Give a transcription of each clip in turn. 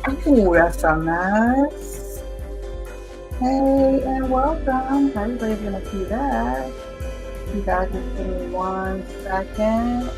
Ooh, that's a mess. Hey, and welcome. Everybody's gonna see that. You guys just give me 1 second.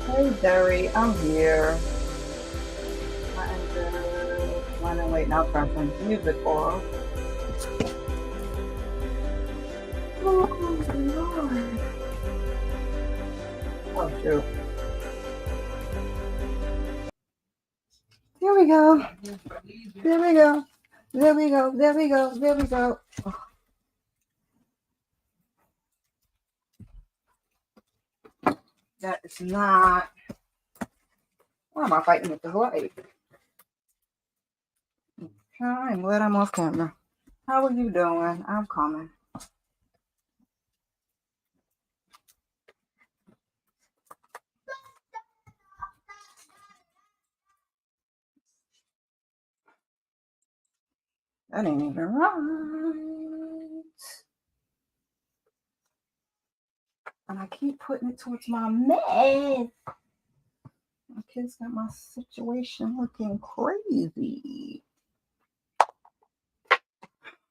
Hey, Derry, I'm here. I am just running late now, turn some music off. Oh, Lord. Oh, shoot. There we go. There we go. There we go. There we go. There we go. That is not. Why am I fighting with the light? I'm glad I'm off camera. How are you doing? I'm coming. That ain't even right. And I keep putting it towards my mess. My kids got my situation looking crazy.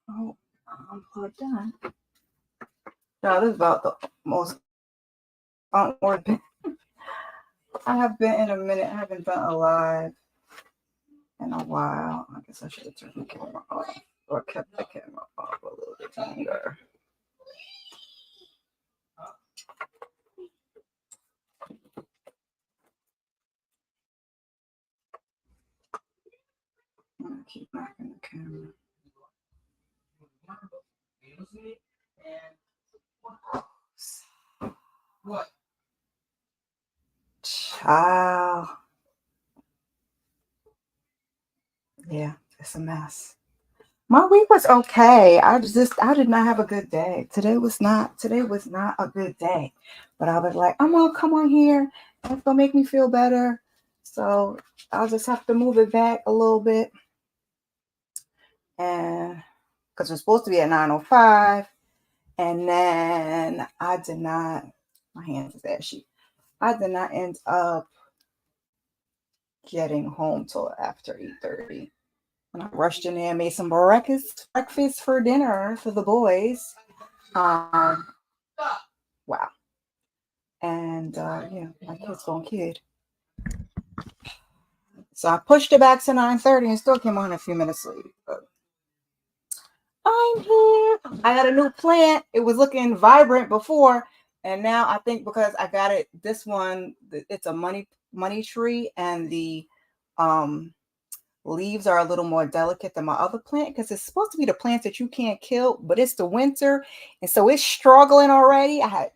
Oh, I'm plugged in. Now, this is about the most awkward. I have been in a minute. I haven't been alive in a while. I guess I should have turned the camera off or kept the camera off a little bit longer. I'm gonna keep knocking the camera. What? Child. Yeah, it's a mess. My week was okay. I did not have a good day. Today was not a good day. But I was like, I'm gonna come on here. It's gonna make me feel better. So I'll just have to move it back a little bit. And because we're supposed to be at 9:05. And then I did not, my hands is ashy. I did not end up getting home till after 8:30. And I rushed in there and made some breakfast for dinner for the boys. Um, wow. And yeah, my kid's going kid. So I pushed it back to 9:30 and still came on a few minutes late. But I'm here. I got a new plant. It was looking vibrant before, and now I think because I got it, this one, it's a money tree, and the um leaves are a little more delicate than my other plant because it's supposed to be the plants that you can't kill, but it's the winter, and so it's struggling already. I had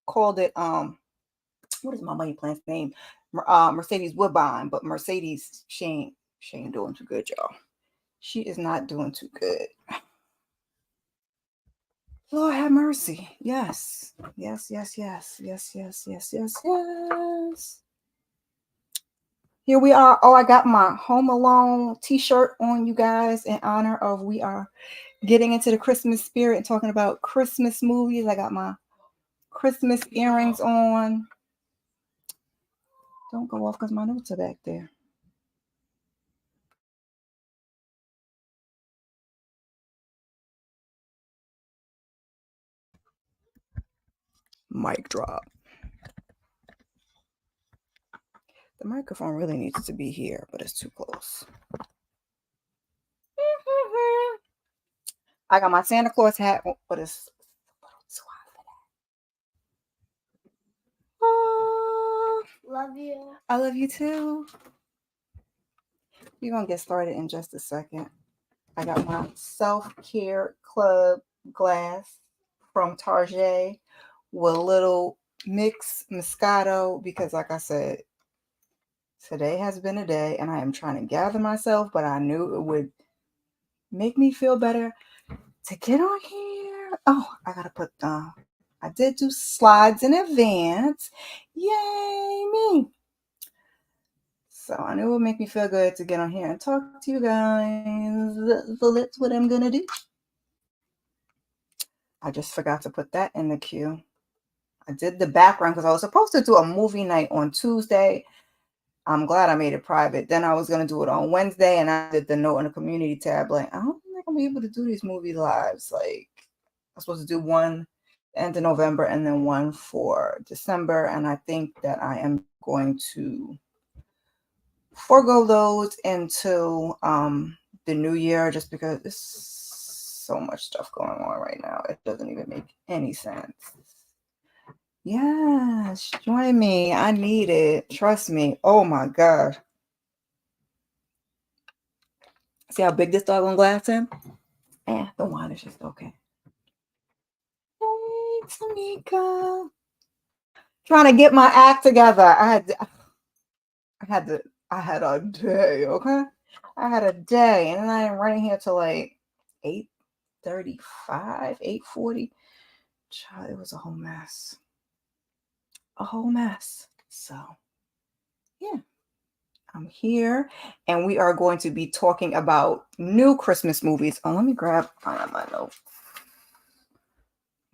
called it what is my money plant's name? Mercedes Woodbine, but Mercedes she ain't doing too good, y'all. She is not doing too good. Lord have mercy. Yes. Yes, yes, yes, yes, yes, yes, yes, yes. Here we are. Oh, I got my Home Alone t-shirt on, you guys, in honor of we are getting into the Christmas spirit and talking about Christmas movies. I got my Christmas earrings on. Don't go off because my notes are back there. Mic drop. The microphone really needs to be here, but it's too close. I got my Santa Claus hat, but it's too hot. Love you. I love you too. We're going to get started in just a second. I got my self-care club glass from Target with a little mix Moscato because, like I said, today has been a day and I am trying to gather myself, but I knew it would make me feel better to get on here. Oh, I gotta put I did do slides in advance. Yay, me. So I knew it would make me feel good to get on here and talk to you guys. So that's what I'm gonna do. I just forgot to put that in the queue. I did the background because I was supposed to do a movie night on Tuesday. I'm glad I made it private. Then I was gonna do it on Wednesday, and I did the note in the community tab. Like, I don't think I'm gonna be able to do these movie lives. Like, I'm supposed to do one end of November and then one for December, and I think that I am going to forego those until the new year, just because there's so much stuff going on right now. It doesn't even make any sense. Yes, join me. I need it. Trust me. Oh my God. See how big this doggone glass is? The wine is just okay. Hey, Tamika. Trying to get my act together. I had a day, okay? I had a day, and then I am running here till like 8:35, 8:40. Child, it was a whole mess. A whole mess. So, yeah. I'm here, and we are going to be talking about new Christmas movies. Oh, let me grab my note.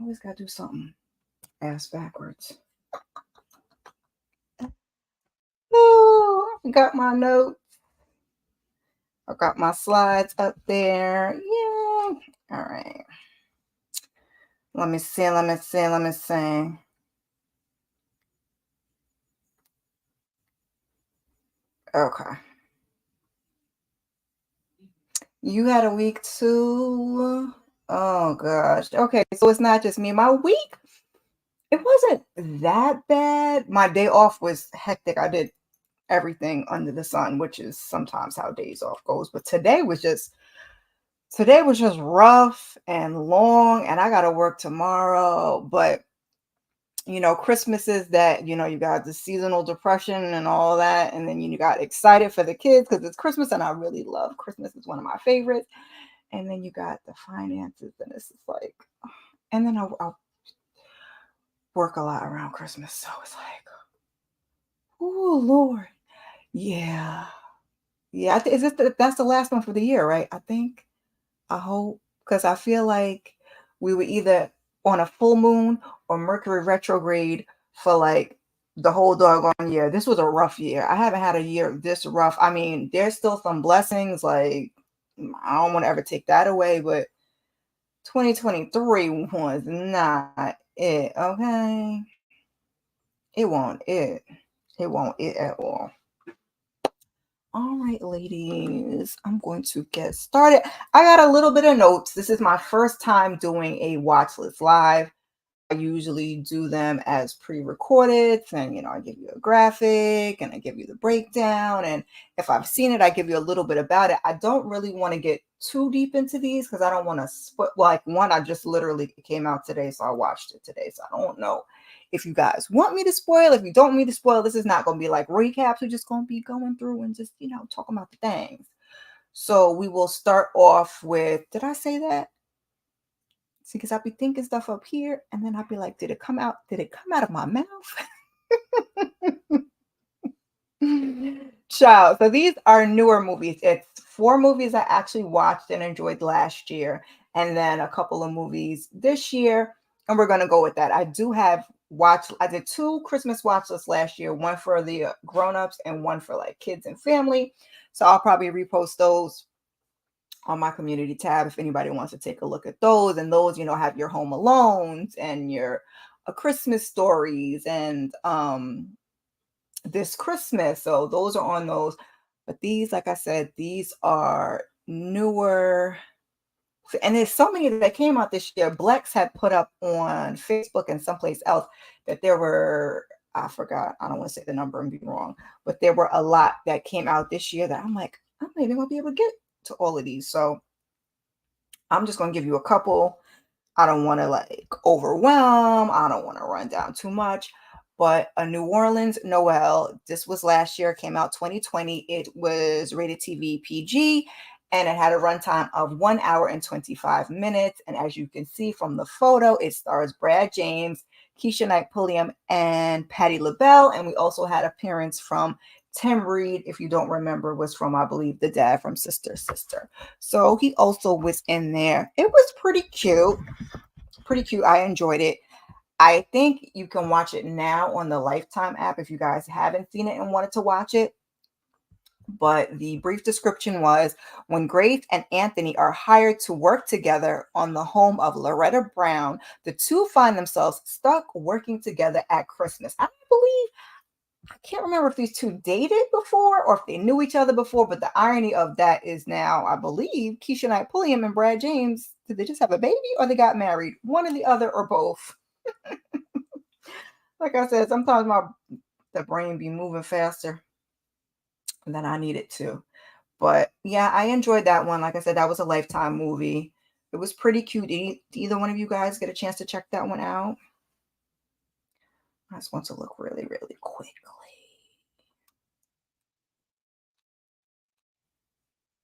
Always gotta do something ass backwards. Oh, I got my notes. I got my slides up there. Yeah. All right. Let me see. Okay. You had a week too? Oh gosh. Okay, so it's not just me. My week, it wasn't that bad. My day off was hectic. I did everything under the sun, which is sometimes how days off goes. But today was just rough and long, and I gotta work tomorrow. But Christmas is that, you got the seasonal depression and all that, and then you got excited for the kids because it's Christmas, and I really love Christmas. It's one of my favorites. And then you got the finances, and it's just like, and then I'll work a lot around Christmas, so it's like, oh Lord, yeah, yeah. Is that's the last one for the year, right? I think. I hope, because I feel like we were either on a full moon or Mercury retrograde for like the whole doggone year. This was a rough year. I haven't had a year this rough. I mean, there's still some blessings. Like, I don't want to ever take that away, but 2023 was not it. Okay, it won't it. It won't it at all. All right, ladies, I'm going to get started. I got a little bit of notes. This is my first time doing a watch list live. I usually do them as pre-recorded, and I give you a graphic and I give you the breakdown. And if I've seen it, I give you a little bit about it. I don't really want to get too deep into these because I don't want to like one. I just literally it came out today, so I watched it today. So I don't know if you guys want me to spoil. If you don't want me to spoil, this is not going to be like recaps. We're just going to be going through and just talking about the things. So we will start off with. Did I say that? See, because I'll be thinking stuff up here, and then I'll be like, did it come out? Did it come out of my mouth? Child. So these are newer movies. It's 4 movies I actually watched and enjoyed last year, and then a couple of movies this year. And we're gonna go with that. I did 2 Christmas watch lists last year, one for the grown-ups and one for like kids and family. So I'll probably repost those on my community tab if anybody wants to take a look at those. And those, have your Home Alones and your Christmas Stories and This Christmas. So those are on those. But these, like I said, these are newer. And there's so many that came out this year. Blex had put up on Facebook and someplace else that there were, I forgot, I don't want to say the number and be wrong, but there were a lot that came out this year that I'm like, I'm not even going to be able to get to all of these. So I'm just going to give you a couple. I don't want to like overwhelm. I don't want to run down too much. But A New Orleans Noel, this was last year, came out 2020. It was rated TV PG and it had a runtime of 1 hour and 25 minutes. And as you can see from the photo, it stars Brad James, Keisha Knight Pulliam, and Patti LaBelle. And we also had appearance from Tim Reed, if you don't remember, was from, I believe, the dad from Sister Sister. So he also was in there. It was pretty cute. Pretty cute. I enjoyed it. I think you can watch it now on the Lifetime app if you guys haven't seen it and wanted to watch it. But the brief description was when Grace and Anthony are hired to work together on the home of Loretta Brown, the two find themselves stuck working together at Christmas. I believe, I can't remember if these two dated before or if they knew each other before, but the irony of that is now, I believe, Keisha Knight Pulliam and Brad James, did they just have a baby or they got married? One or the other or both. Like I said, sometimes the brain be moving faster than I need it to. But yeah, I enjoyed that one. Like I said, that was a Lifetime movie. It was pretty cute. Did either one of you guys get a chance to check that one out? I just want to look really, really quickly.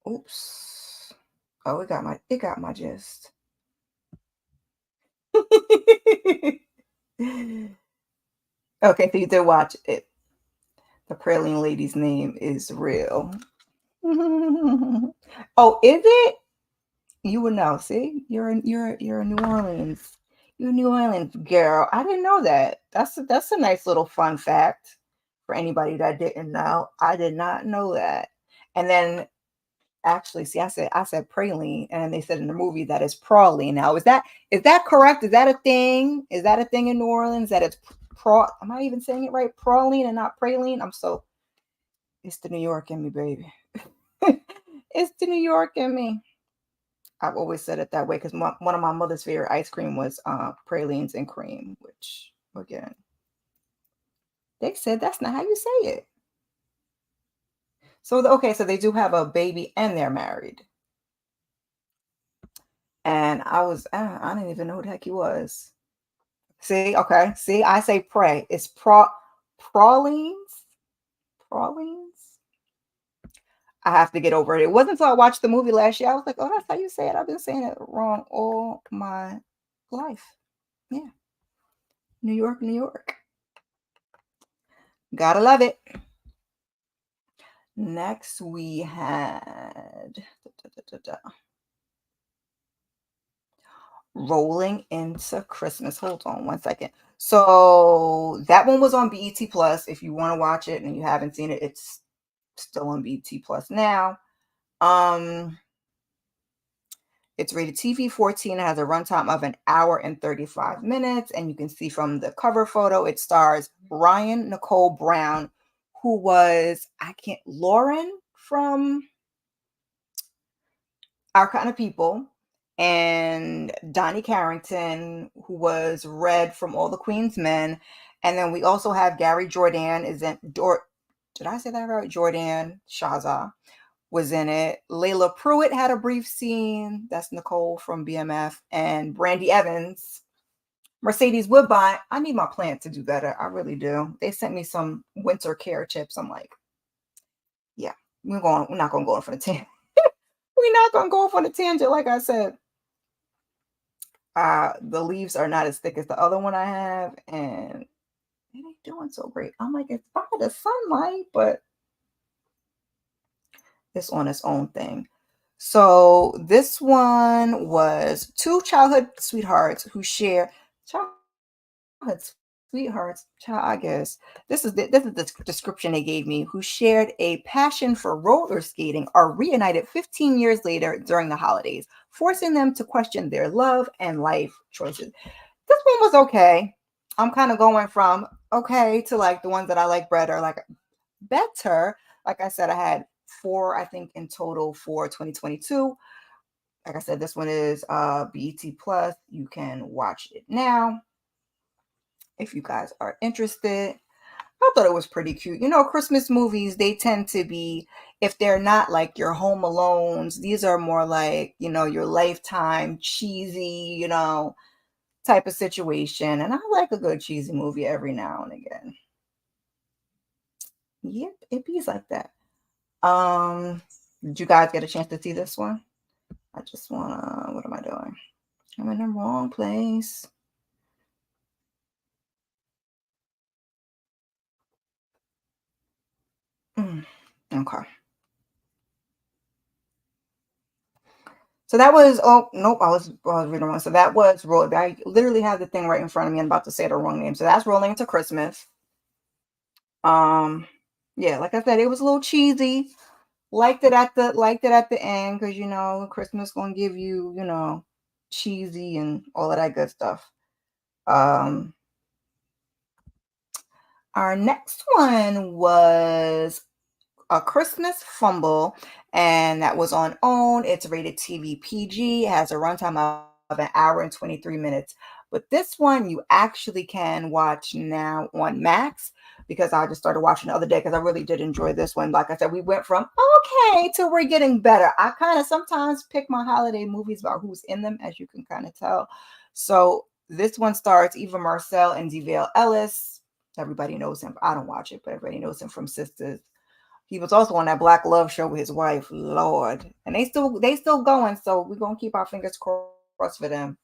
Oops. Oh, it got my gist. Okay, so you did watch it. The Praline lady's name is real. Oh, is it? You would know. See, you're a New Orleans. You're a New Orleans girl. I didn't know that. That's a nice little fun fact for anybody that didn't know. I did not know that. And then actually, see, I said praline, and then they said in the movie that it's praline. Now, is that correct? Is that a thing? Is that a thing in New Orleans that it's Am I even saying it right? Praline and not praline. It's the New York in me, baby. It's the New York in me. I've always said it that way because one of my mother's favorite ice cream was pralines and cream, which again, they said that's not how you say it. So okay, so they do have a baby and they're married. And I didn't even know who the heck he was. See, okay, see, I say pray. It's pralines, pralines. I have to get over it. It wasn't until I watched the movie last year. I was like, oh, that's how you say it. I've been saying it wrong all my life. Yeah. New York, New York. Gotta love it. Next, we had Rolling into Christmas. Hold on one second. So that one was on BET Plus. If you want to watch it and you haven't seen it, it's still on BET Plus now. It's rated TV 14. It has a runtime of 1 hour and 35 minutes. And you can see from the cover photo, it stars Ryan Nicole Brown, who was, Lauren from Our Kind of People, and Donnie Carrington, who was Red from All the Queen's Men. And then we also have Gary Jordan did I say that right? Jordan Shaza was in it. Layla Pruitt had a brief scene. That's Nicole from BMF. And Brandy Evans. Mercedes Woodbine. I need my plant to do better. I really do. They sent me some winter care chips. I'm like, yeah, we're not gonna go off on a tangent. We're not gonna go off on a tangent, like I said. The leaves are not as thick as the other one I have, and it ain't doing so great. I'm like, it's by the sunlight, but it's on its own thing. So this one was two childhood sweethearts who share childhood sweethearts. Child, I guess this is the description they gave me. Who shared a passion for roller skating are reunited 15 years later during the holidays, forcing them to question their love and life choices. This one was okay. I'm kind of going from okay to like the ones that I like better, better. Like I said, I had 4, I think, in total for 2022. Like I said, this one is BET Plus. You can watch it now if you guys are interested. I thought it was pretty cute. Christmas movies, they tend to be, if they're not like your Home Alones, these are more like, your Lifetime cheesy, type of situation. And I like a good cheesy movie every now and again. Yep, it be like that. Um, did you guys get a chance to see this one? I just wanna, what am I doing? I'm in the wrong place. Okay. So that was, oh nope, I was reading wrong. So that was roll. I literally have the thing right in front of me and about to say the wrong name. So that's Rolling Into Christmas. Um, yeah, like I said, it was a little cheesy. Liked it at the end because Christmas gonna give you, cheesy and all of that good stuff. Um, our next one was A Christmas Fumble, and that was on OWN. It's rated TV PG. It has a runtime of an hour and 23 minutes. But this one you actually can watch now on Max because I just started watching the other day because I really did enjoy this one. Like I said, we went from okay to we're getting better. I kind of sometimes pick my holiday movies about who's in them, as you can kind of tell. So this one stars Eva Marcel and DeVale Ellis. Everybody knows him. I don't watch it, but everybody knows him from Sisters. He was also on that Black Love show with his wife, Lord. And they still going, so we're gonna keep our fingers crossed for them.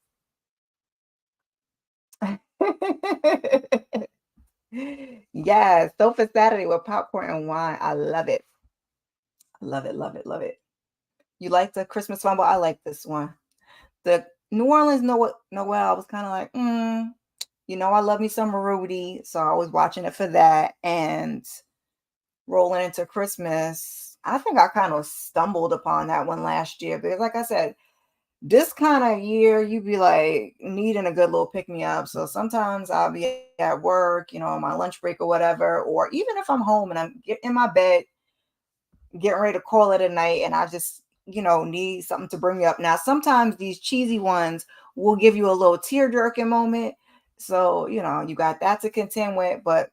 Yes, Sofa Saturday with popcorn and wine. I love it. Love it, love it, love it. You like the Christmas Fumble? I like this one. The New Orleans Noel, I was kind of like, I love me some Rudy, so I was watching it for that. And rolling into Christmas, I think I kind of stumbled upon that one last year because, like I said, this kind of year you be like needing a good little pick me up. So sometimes I'll be at work, on my lunch break or whatever, or even if I'm home and I'm in my bed getting ready to call it a night, and I just need something to bring me up. Now sometimes these cheesy ones will give you a little tear jerking moment, so you got that to contend with, but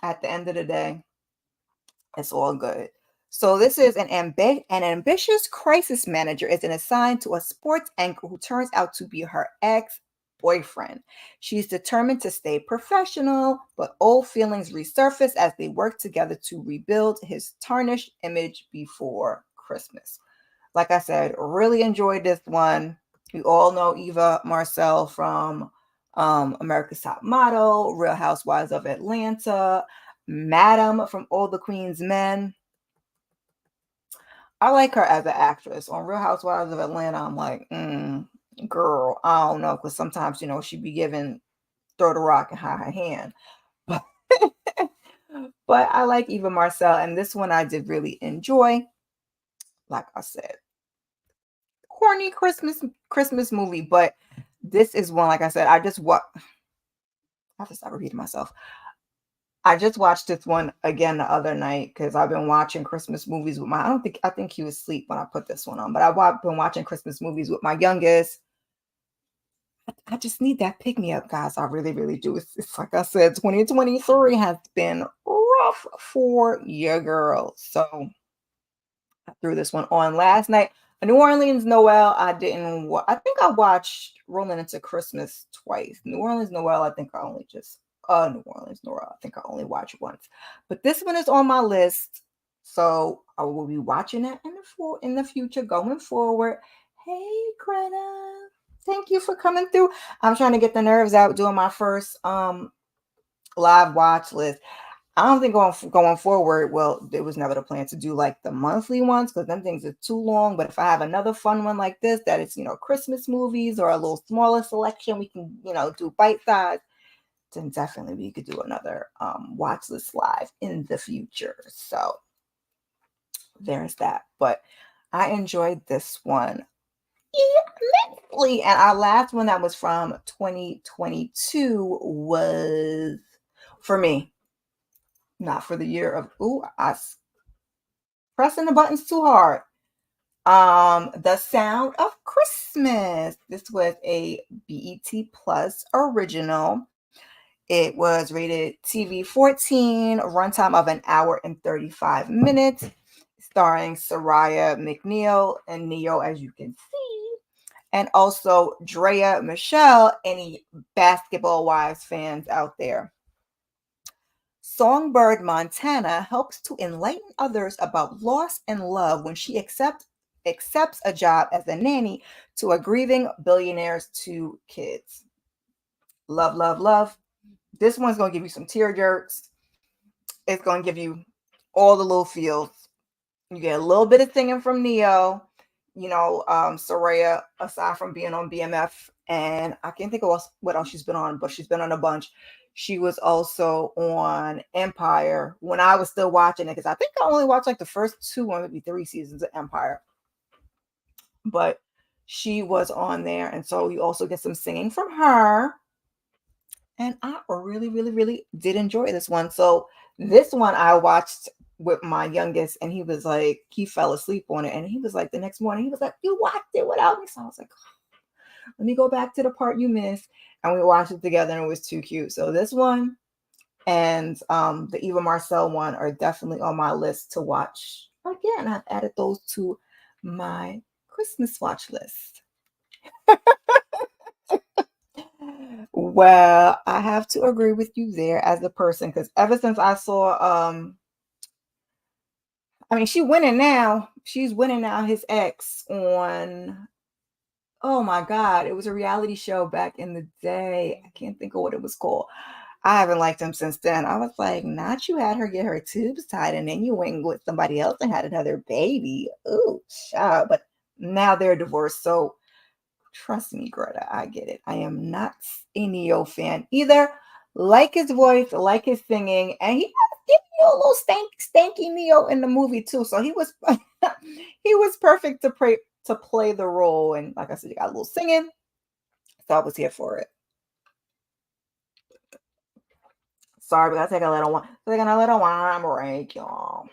at the end of the day, it's all good. So this is an ambitious crisis manager is assigned to a sports anchor who turns out to be her ex-boyfriend. She's determined to stay professional, but old feelings resurface as they work together to rebuild his tarnished image before Christmas. Like I said, really enjoyed this one. We all know Eva Marcel from America's Top Model, Real Housewives of Atlanta, Madam from All the Queen's Men. I like her as an actress. On Real Housewives of Atlanta, I'm like, girl, I don't know, because sometimes, she be giving throw the rock and hide her hand. But, but I like Eva Marcel, and this one I did really enjoy. Like I said, corny Christmas movie, but this is one, like I said, I have to stop repeating myself. I just watched this one again the other night because I've been watching Christmas movies with I think he was asleep when I put this one on, but I've been watching Christmas movies with my youngest. I just need that pick me up, guys. I really, really do. It's like I said, 2023 has been rough for your girl. So I threw this one on last night. A New Orleans Noel, I didn't. I think I watched Rolling Into Christmas twice. New Orleans Noel, I think I only just. New Orleans Noel, I think I only watched once. But this one is on my list, so I will be watching it in the future going forward. Hey, Greta, thank you for coming through. I'm trying to get the nerves out doing my first live watch list. I don't think going forward, well, there was never the plan to do like the monthly ones because them things are too long. But if I have another fun one like this, that is, Christmas movies or a little smaller selection, we can, do bite size, then definitely we could do another watch list live in the future. So there's that. But I enjoyed this one immensely. And our last one that was from 2022 was for me. Not for the year of pressing the buttons too hard. The Sound of Christmas. This was a BET Plus original. It was rated TV 14, runtime of an hour and 35 minutes, starring Soraya McNeil and Neo, as you can see, and also Drea Michelle, any Basketball Wives fans out there. Songbird Montana helps to enlighten others about loss and love when she accepts a job as a nanny to a grieving billionaire's two kids. Love, love, love. This one's going to give you some tear jerks. It's going to give you all the little feels. You get a little bit of singing from Neo, Soraya, aside from being on BMF, and I can't think of what else she's been on, but she's been on a bunch. She was also on Empire when I was still watching it, because I think I only watched like the first 2 or maybe 3 seasons of Empire. But she was on there, and so you also get some singing from her. And I really, really, really did enjoy this one. So this one I watched with my youngest, and he was like, he fell asleep on it, and he was like, the next morning, he was like, "You watched it without me?" So I was like, let me go back to the part you missed, and we watched it together, and it was too cute. So this one and the Eva Marcel one are definitely on my list to watch again. I've added those to my Christmas watch list. Well, I have to agree with you there as a person, because ever since I saw I mean, she's winning now. She's winning now his ex on, oh my God, it was a reality show back in the day. I can't think of what it was called. I haven't liked him since then. I was like, not you had her get her tubes tied and then you went with somebody else and had another baby. Ooh, child. But now they're divorced. So trust me, Greta, I get it. I am not a Neo fan either. Like his voice, like his singing, and he was giving you a little stanky Neo in the movie too. So he was he was perfect to play the role. And like I said, you got a little singing, so I was here for it. Sorry, we gotta take a little one. Taking a little wine break, y'all.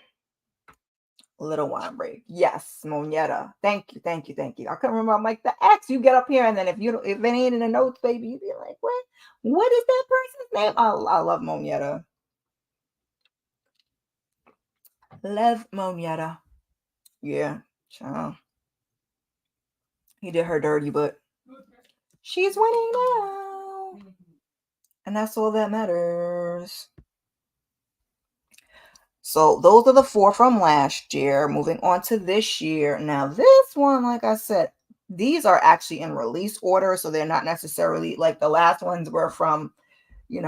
Little wine break. Yes, Moneta. Thank you, thank you, thank you. I couldn't remember. I'm like the X. You get up here, and then if it ain't in the notes, baby, you be like, what? What is that person's name? I love Moneta. Love Moneta. Yeah, child. He did her dirty, but she's winning now, and that's all that matters. So those are the 4 from last year. Moving on to this year. Now, this one, like I said, these are actually in release order, so they're not necessarily like the last ones were from, we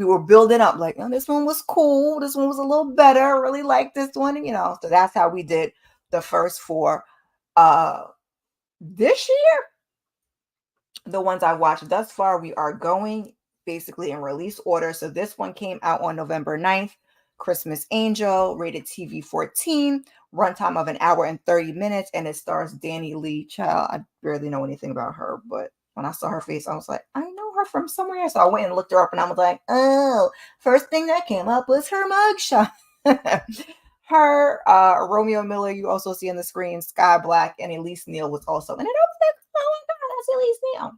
were building up like, oh, this one was cool. This one was a little better. I really like this one, So that's how we did the first 4. This year, the ones I watched thus far, we are going basically in release order. So this one came out on November 9th. Christmas Angel, rated TV 14, runtime of an hour and 30 minutes, and it stars Danny Lee. Child, I barely know anything about her, but when I saw her face, I was like, I know her from somewhere. So I went and looked her up, and I was like, oh, first thing that came up was her mugshot. Her, Romeo Miller, you also see on the screen, Sky Black, and Elise Neal was also in it. I was like, oh my God, that's Elise Neal.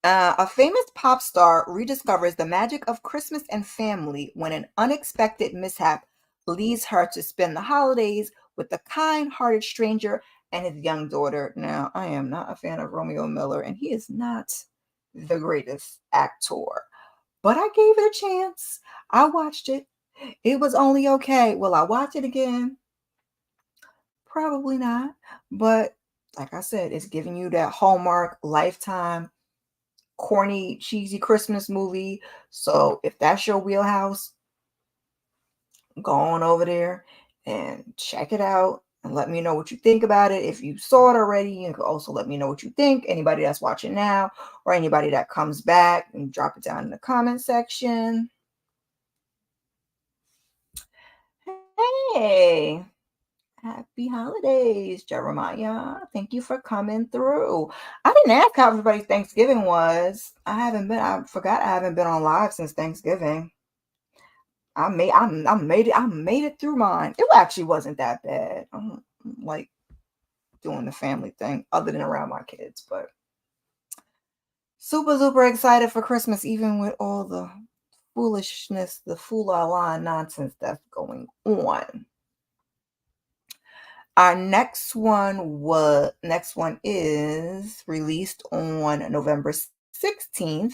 A famous pop star rediscovers the magic of Christmas and family when an unexpected mishap leads her to spend the holidays with a kind-hearted stranger and his young daughter. Now, I am not a fan of Romeo Miller, and he is not the greatest actor, but I gave it a chance. I watched it. It was only okay. Will I watch it again? Probably not. But like I said, it's giving you that Hallmark Lifetime corny, cheesy Christmas movie. So if that's your wheelhouse, go on over there and check it out and let me know what you think about it. If you saw it already, you can also let me know what you think. Anybody that's watching now or anybody that comes back, and drop it down in the comment section. Hey, happy holidays, Jeremiah. Thank you for coming through. I didn't ask how everybody's Thanksgiving was. I forgot I haven't been on live since Thanksgiving. I made it through mine. It actually wasn't that bad. I don't like doing the family thing other than around my kids, but Super, super excited for Christmas, even with all the foolishness, the fool-la-la nonsense that's going on. Our next one is released on November 16th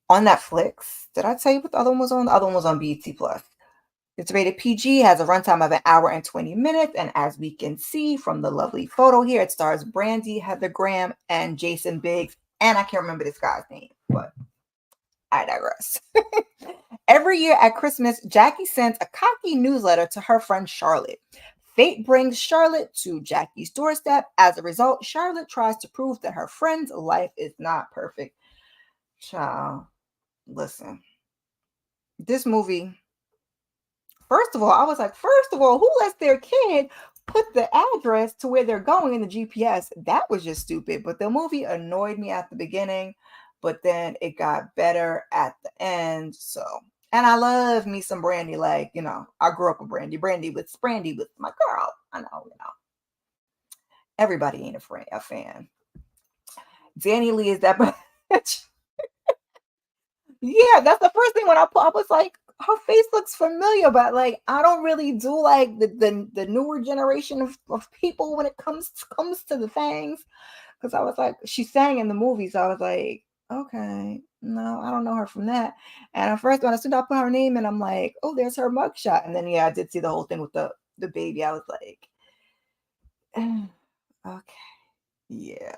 on Netflix. Did I tell you what the other one was on? The other one was on BET Plus. It's rated PG, has a runtime of 1 hour and 20 minutes, and as we can see from the lovely photo here, it stars Brandy, Heather Graham, and Jason Biggs, and I can't remember this guy's name, but I digress. Every year at Christmas, Jackie sends a cocky newsletter to her friend Charlotte. Fate brings Charlotte to Jackie's doorstep. As a result, Charlotte tries to prove that her friend's life is not perfect. Child, listen, this movie, first of all, I was like, first of all, who lets their kid put the address to where they're going in the GPS? That was just stupid. But the movie annoyed me at the beginning, but then it got better at the end. So, and I love me some Brandy. Like, I grew up with Brandy. Brandy with my girl. I know. Everybody ain't a fan. Danny Lee is that bitch. Yeah, that's the first thing when I was like, her face looks familiar, but like I don't really do like the newer generation of people when it comes to the things. Because I was like, she sang in the movie, so I was like, okay, no, I don't know her from that. And at first, when I soon I put her name in, I'm like, oh, there's her mugshot. And then yeah, I did see the whole thing with the baby. I was like, okay, yeah.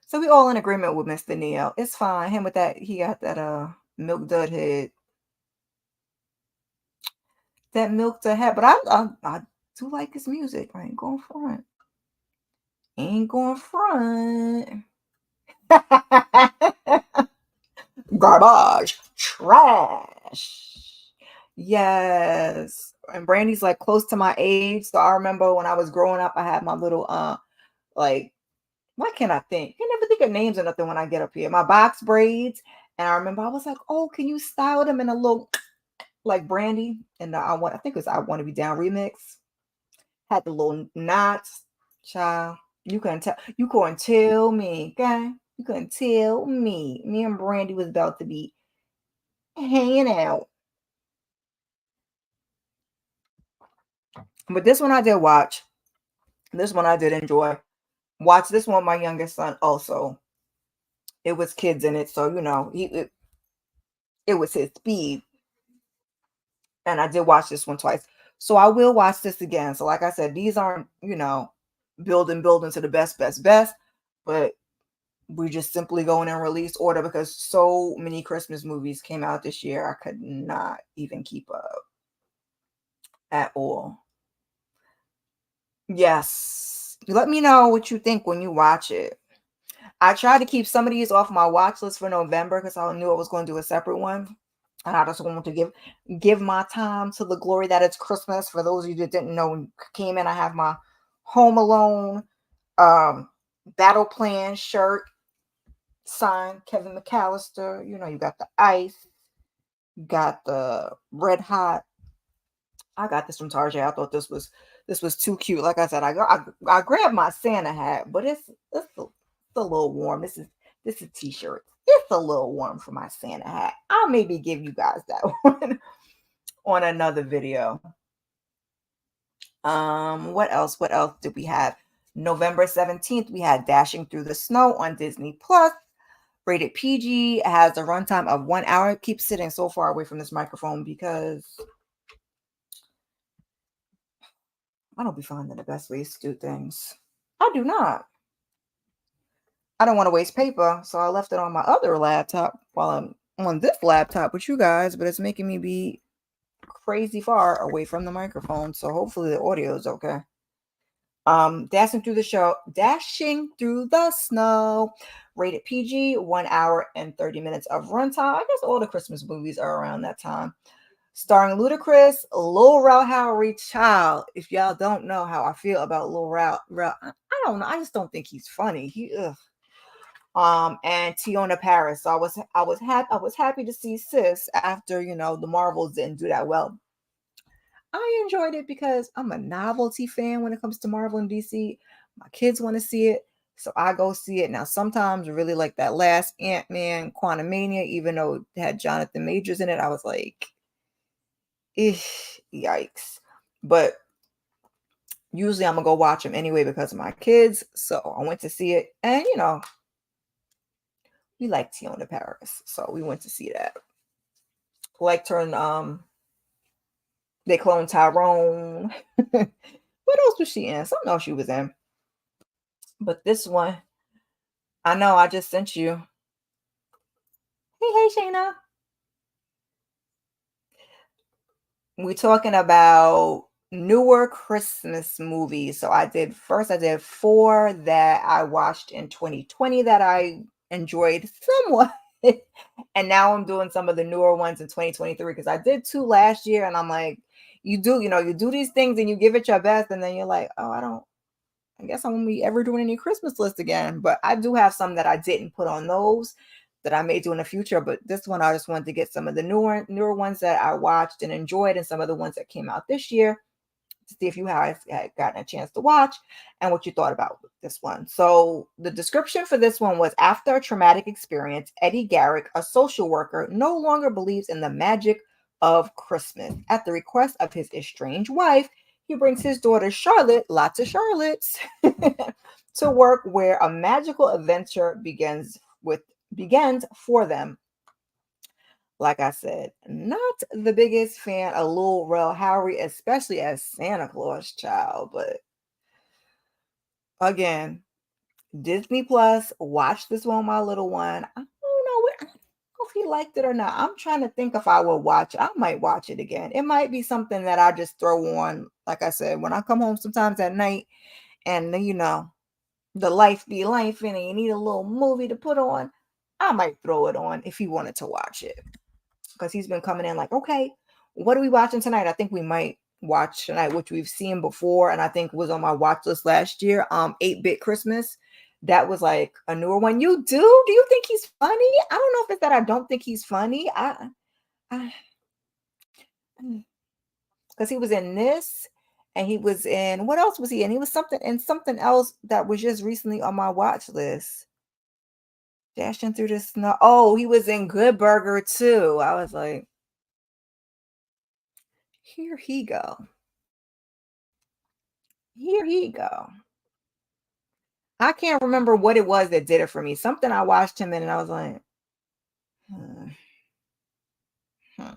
So we all in agreement with Mr. Neo. It's fine. Him with that, he got that milk dud head. That milk dud head. But I do like his music. I ain't going front. Ain't going front. Garbage. Trash. Yes. And Brandy's like close to my age. So I remember when I was growing up, I had my little like, why can't I think? I can never think of names or nothing when I get up here. My box braids. And I remember I was like, oh, can you style them in a little like Brandy? And I think it was I Want to Be Down remix. Had the little knots. Child. You couldn't tell me, okay? You couldn't tell me. Me and Brandy was about to be hanging out. But this one I did watch. This one I did enjoy. Watch this one, my youngest son also. It was kids in it, so it was his speed. And I did watch this one twice. So I will watch this again. So like I said, these aren't, building to the best, but we just simply going in release order because so many Christmas movies came out this year. I could not even keep up at all. Yes. Let me know what you think when you watch it. I tried to keep some of these off my watch list for November because I knew I was going to do a separate one. And I just wanted to give my time to the glory that it's Christmas. For those of you that didn't know, when you came in, I have my Home Alone Battle Plan shirt signed Kevin McAllister. You got the ice, you got the red hot. I got this from Target. I thought this was too cute. Like I said, I grabbed my Santa hat, but it's a little warm. This is t-shirt. It's a little warm for my Santa hat. I'll maybe give you guys that one on another video. What else? What else did we have? November 17th, we had Dashing Through the Snow on Disney Plus. Rated PG, has a runtime of 1 hour. Keep sitting so far away from this microphone because I don't be finding the best ways to do things. I do not. I don't want to waste paper, so I left it on my other laptop while I'm on this laptop with you guys, but it's making me be crazy far away from the microphone, so hopefully the audio is okay. Dashing Through the Snow, rated PG, 1 hour and 30 minutes of runtime. I guess all the Christmas movies are around that time. Starring Ludacris, Lil Rel Howery. Child, if y'all don't know how I feel about Lil Rel, I don't know. I just don't think he's funny. And Tiona Paris. So I was happy to see Sis after the Marvels didn't do that well. I enjoyed it because I'm a novelty fan when it comes to Marvel and DC. My kids want to see it. So I go see it. Now, sometimes really like that last Ant-Man Quantumania, even though it had Jonathan Majors in it, I was like, yikes. But usually I'm gonna go watch them anyway because of my kids. So I went to see it, and we like Tiona Paris, so we went to see that. Like turn they cloned Tyrone. What else was she in? Something else she was in. But this one, I know I just sent you. Hey, Shayna. We're talking about newer Christmas movies. So I did 4 that I watched in 2020 that I enjoyed somewhat. And now I'm doing some of the newer ones in 2023 because I did 2 last year, and I'm like, you do these things and you give it your best, and then you're like, oh, I guess I won't be ever doing any Christmas list again. But I do have some that I didn't put on those that I may do in the future. But this one, I just wanted to get some of the newer ones that I watched and enjoyed, and some of the ones that came out this year to see if you had gotten a chance to watch and what you thought about this one. So the description for this one was: after a traumatic experience, Eddie Garrick, a social worker, no longer believes in the magic of Christmas. At the request of his estranged wife, he brings his daughter Charlotte, lots of Charlottes, to work where a magical adventure begins for them. Like I said, not the biggest fan of Lil Rel Howery, especially as Santa Claus child. But again, Disney Plus, watch this one, my little one. I don't know if he liked it or not. I'm trying to think if I will watch it. I might watch it again. It might be something that I just throw on, like I said, when I come home sometimes at night, and the life be life, and you need a little movie to put on. I might throw it on if he wanted to watch it, because he's been coming in like, okay, what are we watching tonight? I think we might watch tonight, which we've seen before, and I think was on my watch list last year. 8-Bit Christmas. That was like a newer one. You do? Do you think he's funny? I don't know if it's that I don't think he's funny. I because he was in this, and he was in, what else was he in? He was something else that was just recently on my watch list. Dashing through the snow. Oh, he was in Good Burger too. I was like, here he go. Here he go. I can't remember what it was that did it for me. Something I watched him in, and I was like, hmm, hmm.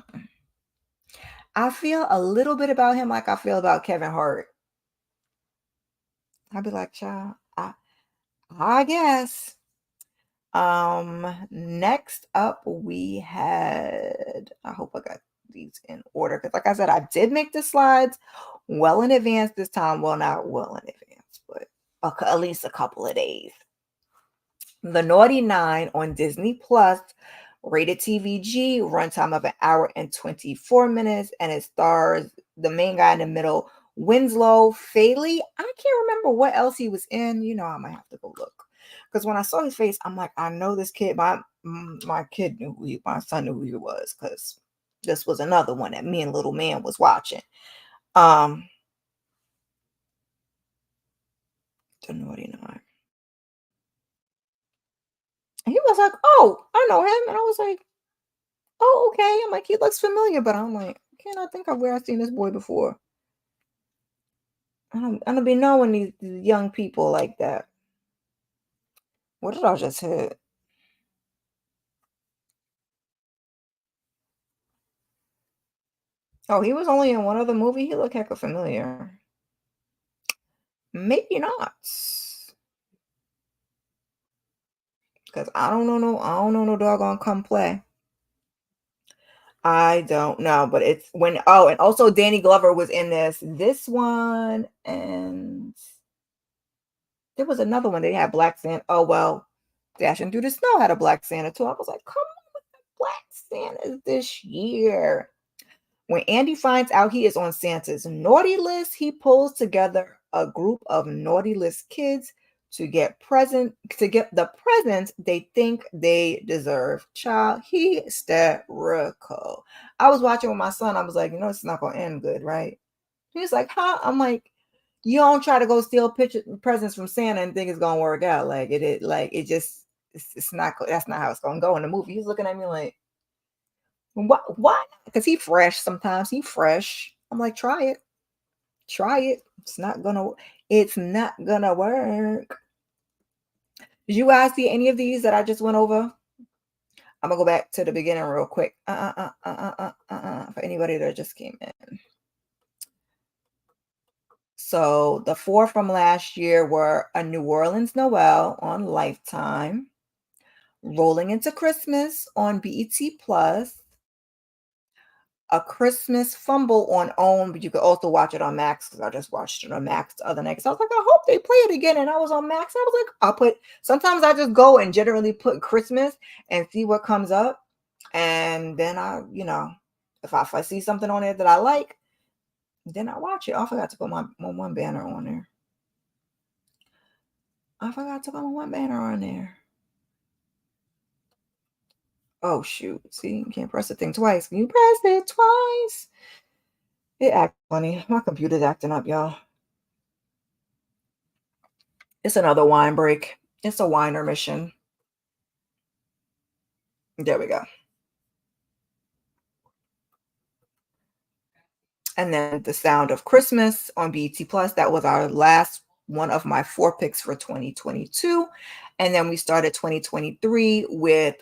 I feel a little bit about him like I feel about Kevin Hart. I'd be like, child, I guess. Next up we had, I hope I got these in order, because like I said, I did make the slides well in advance this time. Well, not well in advance, but at least a couple of days. The Naughty Nine on Disney Plus, rated TVG, runtime of 1 hour and 24 minutes, and it stars the main guy in the middle, Winslow Faley. I can't remember what else he was in. I might have to go look, because when I saw his face, I'm like, I know this kid. My kid knew my son knew who he was, because this was another one that me and little man was watching. The Naughty Nine. He was like, oh, I know him. And I was like, oh, okay. I'm like, he looks familiar, but I'm like, I think of where I've seen this boy before. I don't be knowing these young people like that. What did I just hit? Oh, he was only in one other movie. He looked hecka familiar. Maybe not, because I don't know no doggone Come Play. I don't know, but it's when. Oh, and also Danny Glover was in this one, and there was another one. They had Black Santa. Oh well, Dashing Through the Snow had a Black Santa too. I was like, come on with the Black Santas this year. When Andy finds out he is on Santa's naughty list, he pulls together a group of naughty list kids to get the presents they think they deserve. Child, hysterical. I was watching with my son. I was like, it's not gonna end good, right? He's like, huh? I'm like, You don't try to go steal presents from Santa and think it's gonna work out. Like it's not. That's not how it's gonna go in the movie. He's looking at me like, what? Why? Because he fresh. Sometimes he fresh. I'm like, try it. Try it. It's not gonna. It's not gonna work. Did you guys see any of these that I just went over? I'm gonna go back to the beginning real quick. For anybody that just came in. So the four from last year were A New Orleans Noel on Lifetime, Rolling into Christmas on BET Plus, A Christmas Fumble on OWN, but you could also watch it on Max because I just watched it on Max the other night. Because I was like, I hope they play it again. And I was on Max. I was like, sometimes I just go and generally put Christmas and see what comes up. And then if I see something on there that I like, then I watch it. Oh, I forgot to put my one banner on there. I forgot to put my one banner on there. Oh, shoot. See, you can't press the thing twice. Can you press it twice? It acts funny. My computer's acting up, y'all. It's another wine break. It's a wine intermission. There we go. And then The Sound of Christmas on BET Plus. That was our last one of my 4 picks for 2022. And then we started 2023 with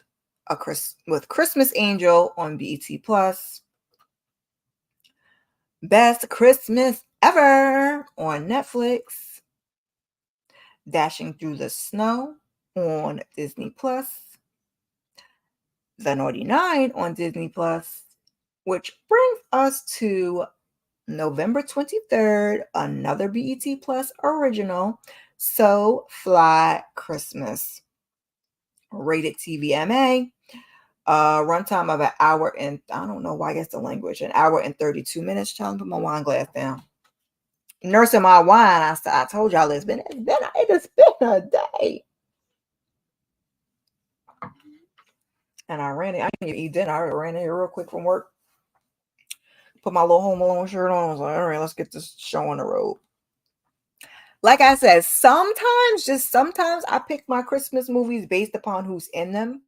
Christmas Angel on BET Plus. Best Christmas Ever on Netflix. Dashing Through the Snow on Disney Plus. The Naughty Nine on Disney Plus, which brings us to November 23rd, another BET Plus original, So Fly Christmas. Rated TVMA. Runtime of an hour and I don't know why I guess the language, an hour and 32 minutes. Child, put my wine glass down. Nursing my wine. I told y'all it has been a day. And I didn't eat dinner. I ran in here real quick from work. Put my little Home Alone shirt on. I was like, all right, let's get this show on the road. Like I said, sometimes I pick my Christmas movies based upon who's in them.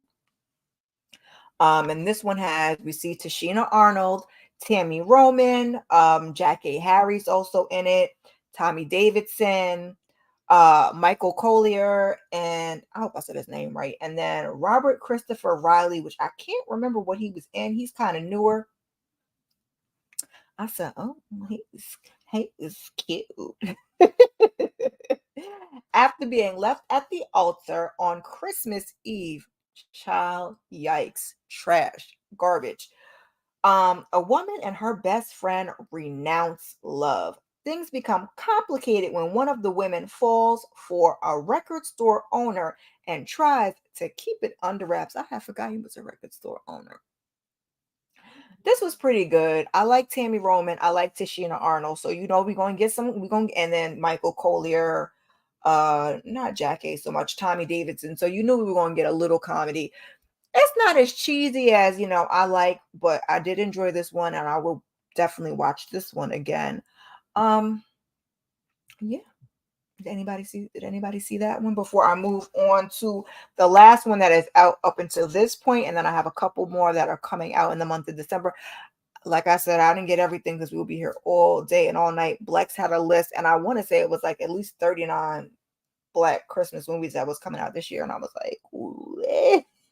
And this one we see Tashina Arnold, Tammy Roman, Jackée Harry's also in it, Tommy Davidson, Michael Collier, and I hope I said his name right. And then Robert Christopher Riley, which I can't remember what he was in. He's kind of newer. I said, oh, he's cute. After being left at the altar on Christmas Eve, child, yikes, trash, garbage. A woman and her best friend renounce love. Things become complicated when one of the women falls for a record store owner and tries to keep it under wraps. I forgot he was a record store owner. This was pretty good. I like Tammy Roman. I like Tashina Arnold. So we're gonna get and then Michael Collier, not Jackée so much, Tommy Davidson. So we were gonna get a little comedy. It's not as cheesy as I like, but I did enjoy this one, and I will definitely watch this one again. Yeah. Did anybody see that one before I move on to the last one that is out up until this point? And then I have a couple more that are coming out in the month of December. Like I said, I didn't get everything because we'll be here all day and all night. Blex had a list, and I want to say it was like at least 39 Black Christmas movies that was coming out this year. And I was like, ooh,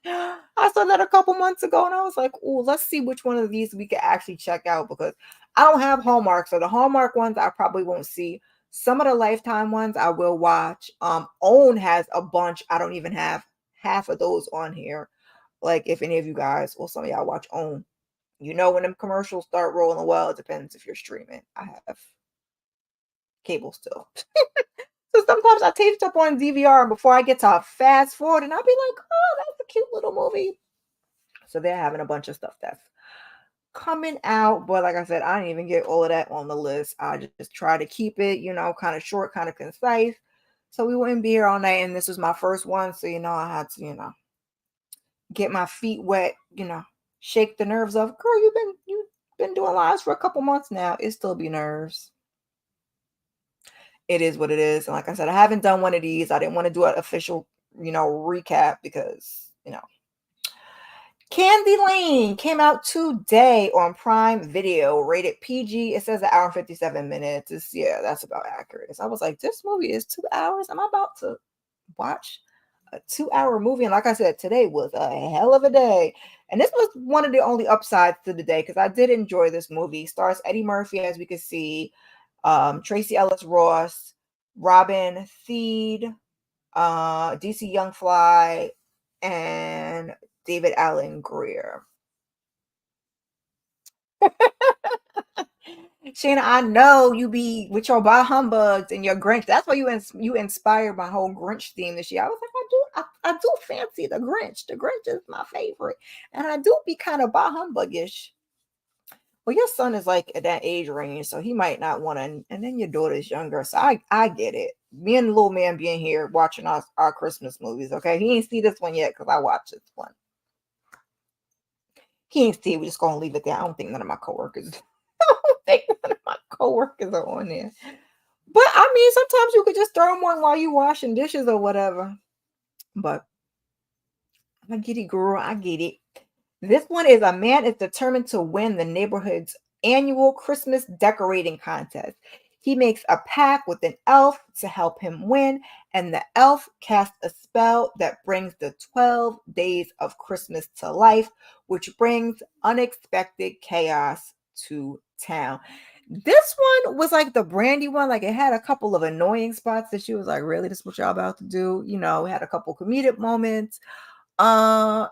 I saw that a couple months ago, and I was like, ooh, let's see which one of these we can actually check out, because I don't have Hallmark. So the Hallmark ones I probably won't see. Some of the Lifetime ones I will watch. OWN has a bunch. I don't even have half of those on here. Like if any of you guys or some of y'all watch OWN, when them commercials start rolling. Well, it depends if you're streaming. I have cable still. So sometimes I tape stuff on DVR before I get to fast forward, and I'll be like, oh, that's a cute little movie. So they're having a bunch of stuff that's coming out. But like I said, I didn't even get all of that on the list. I just try to keep it, kind of short, kind of concise. So we wouldn't be here all night. And this was my first one. So, I had to, get my feet wet, shake the nerves of, girl, you've been doing lives for a couple months now. It still be nerves. it is what it is. And like I said, I haven't done one of these. I didn't want to do an official, recap because, Candy Lane came out today on Prime Video, rated PG. It says an hour and 57 minutes. Yeah, that's about accurate. So I was like, this movie is 2 hours. I'm about to watch a 2 hour movie. And like I said, today was a hell of a day. And this was one of the only upsides to the day because I did enjoy this movie. Stars Eddie Murphy, as we could see, Tracy Ellis Ross, Robin Thede, DC Young Fly, and David Allen Greer. Shana, I know you be with your bah humbugs and your Grinch. That's why you inspired my whole Grinch theme this year. I was like, I do fancy the Grinch. The Grinch is my favorite, and I do be kind of bah humbugish. Well, your son is like at that age range, so he might not want to. And then your daughter's younger, so I get it. Me and the little man being here watching our Christmas movies. Okay, he ain't see this one yet because I watched this one. He ain't see. We're just gonna leave it there. I don't think none of my coworkers. I don't think none of my coworkers are on there. But I mean, sometimes you could just throw them on while you washing dishes or whatever. But I get it, girl. I get it. This one is a man is determined to win the neighborhood's annual Christmas decorating contest. He makes a pact with an elf to help him win, and the elf casts a spell that brings the 12 days of Christmas to life, which brings unexpected chaos to town. This one was like the Brandy one, like it had a couple of annoying spots that she was like, really, this is what y'all about to do? It had a couple comedic moments. Uh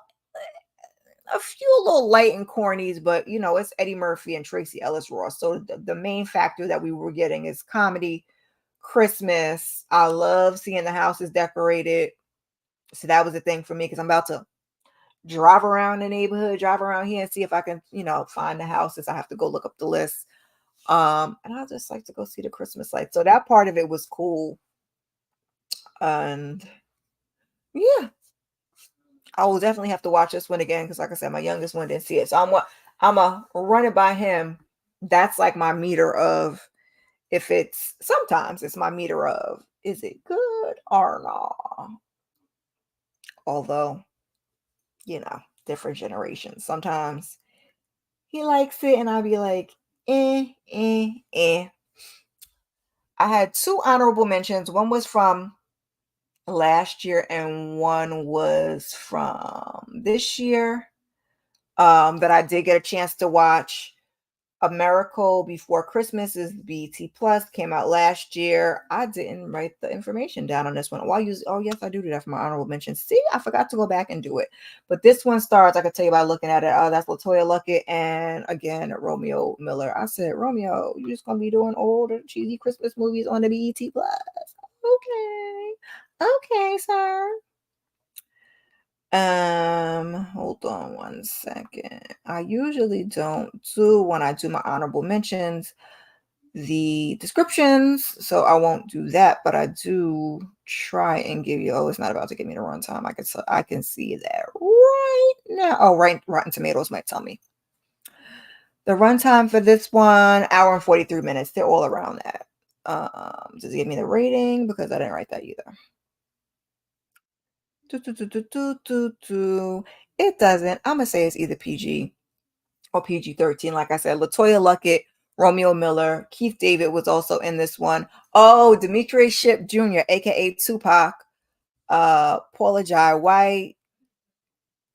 a few little light and cornies, but it's Eddie Murphy and Tracy Ellis Ross. So the main factor that we were getting is comedy, Christmas. I love seeing the houses decorated. So that was the thing for me because I'm about to drive around the neighborhood, drive around here and see if I can, find the houses. I have to go look up the list. And I just like to go see the Christmas lights. So that part of it was cool. And yeah, I will definitely have to watch this one again because, like I said, my youngest one didn't see it. So I'm a run it by him. That's like my meter of if it's sometimes it's my meter of is it good or not. Although, different generations. Sometimes he likes it, and I'll be like, eh, eh, eh. I had two honorable mentions. One was from last year, and one was from this year. That I did get a chance to watch. A Miracle Before Christmas is BT Plus, came out last year. I didn't write the information down on this one. Oh yes, I do that for my honorable mention. See, I forgot to go back and do it. But this one stars, I could tell you by looking at it. That's LaToya Luckett and again Romeo Miller. I said, Romeo, you just gonna be doing all the cheesy Christmas movies on the BET Plus. Okay, sir. Hold on one second. I usually don't do when I do my honorable mentions the descriptions, so I won't do that, but I do try and give you. Oh, it's not about to give me the runtime. I can see that right now. Oh, right, Rotten Tomatoes might tell me the runtime for this one, hour and 43 minutes. They're all around that. Does it give me the rating because I didn't write that either? It doesn't. I'm gonna say it's either PG or PG-13. Like I said, LaToya Luckett, Romeo Miller, Keith David was also in this one. Oh, Demetrius Shipp Jr., aka Tupac, Paula Jai White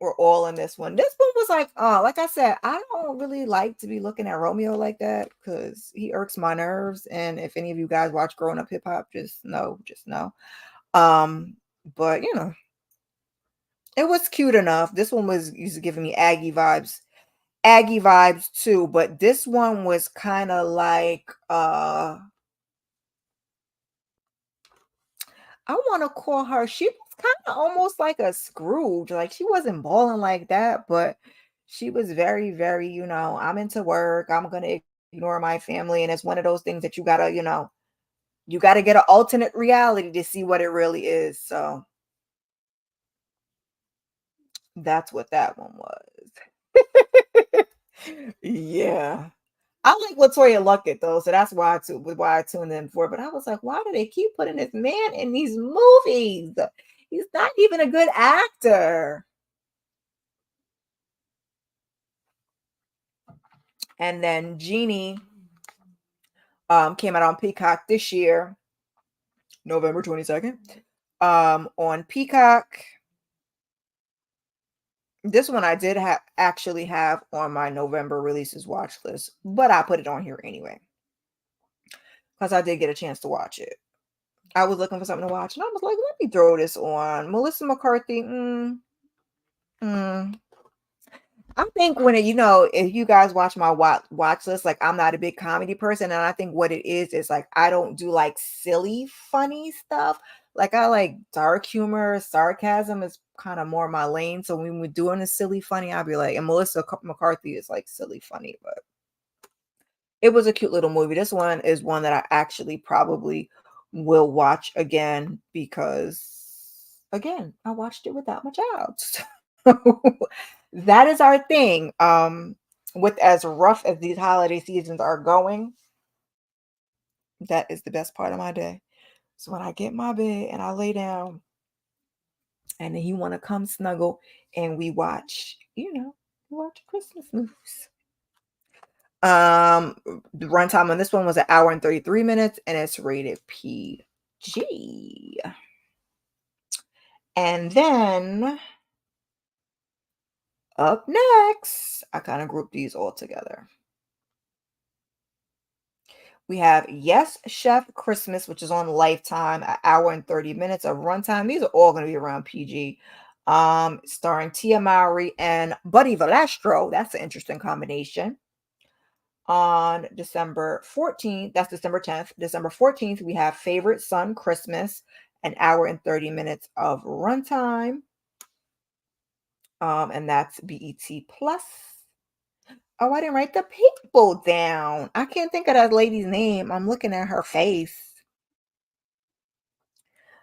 were all in this one. This one was like I said, I don't really like to be looking at Romeo like that because he irks my nerves. And if any of you guys watch Growing Up Hip Hop, just know. But it was cute enough. This one was used to giving me Aggie vibes too, but this one was kind of like I want to call her, she was kind of almost like a Scrooge. Like she wasn't balling like that, but she was very, very, I'm into work, I'm gonna ignore my family. And it's one of those things that you gotta get an alternate reality to see what it really is. So that's what that one was. Yeah. I like Latoya Luckett though, so that's why I tuned in for. But I was like, why do they keep putting this man in these movies? He's not even a good actor. And then Genie came out on Peacock this year, November 22nd. On Peacock. This one I did actually have on my November releases watch list, but I put it on here anyway because I did get a chance to watch it. I was looking for something to watch, and I was like, let me throw this on. Melissa McCarthy. Mm. I think when if you guys watch my watch list, like I'm not a big comedy person, and I think what it is like I don't do like silly, funny stuff. Like I like dark humor, sarcasm is kind of more my lane. So when we're doing a silly, funny, I'll be like, and Melissa McCarthy is like silly, funny, but it was a cute little movie. This one is one that I actually probably will watch again because, again, I watched it without my child. So that is our thing. With as rough as these holiday seasons are going, that is the best part of my day. So when I get my bed and I lay down, and then you want to come snuggle and we watch Christmas movies. The runtime on this one was an hour and 33 minutes, and it's rated PG. And then up next, I kind of grouped these all together. We have Yes Chef Christmas, which is on Lifetime, an hour and 30 minutes of runtime. These are all going to be around PG. Starring Tia Mowry and Buddy Valastro. That's an interesting combination. On December 14th, that's December 10th. December 14th, we have Favorite Son Christmas, an hour and 30 minutes of runtime. And that's BET Plus. Oh, I didn't write the people down. I can't think of that lady's name. I'm looking at her face.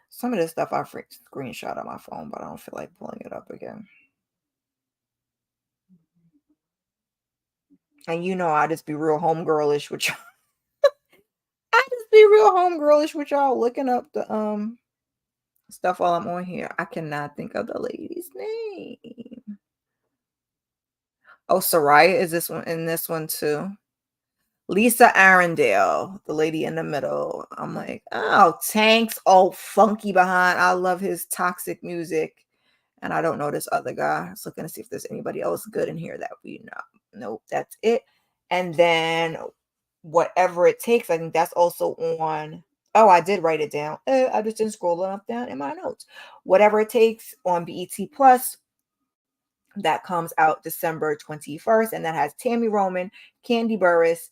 Some of this stuff I screenshot on my phone, but I don't feel like pulling it up again. And I just be real homegirlish with y'all. I just be real homegirlish with y'all looking up the stuff while I'm on here. I cannot think of the lady's name. Oh, Soraya is this one too. Lisa Arundel, the lady in the middle. I'm like, oh, Tanks, oh, funky behind. I love his toxic music. And I don't know this other guy. I was looking to see if there's anybody else good in here that we know. Nope, that's it. And then Whatever It Takes, I think that's also on. Oh, I did write it down. I just didn't scroll enough down in my notes. Whatever It Takes on BET Plus. That comes out December 21st. And that has Tammy Roman, Candy Burris,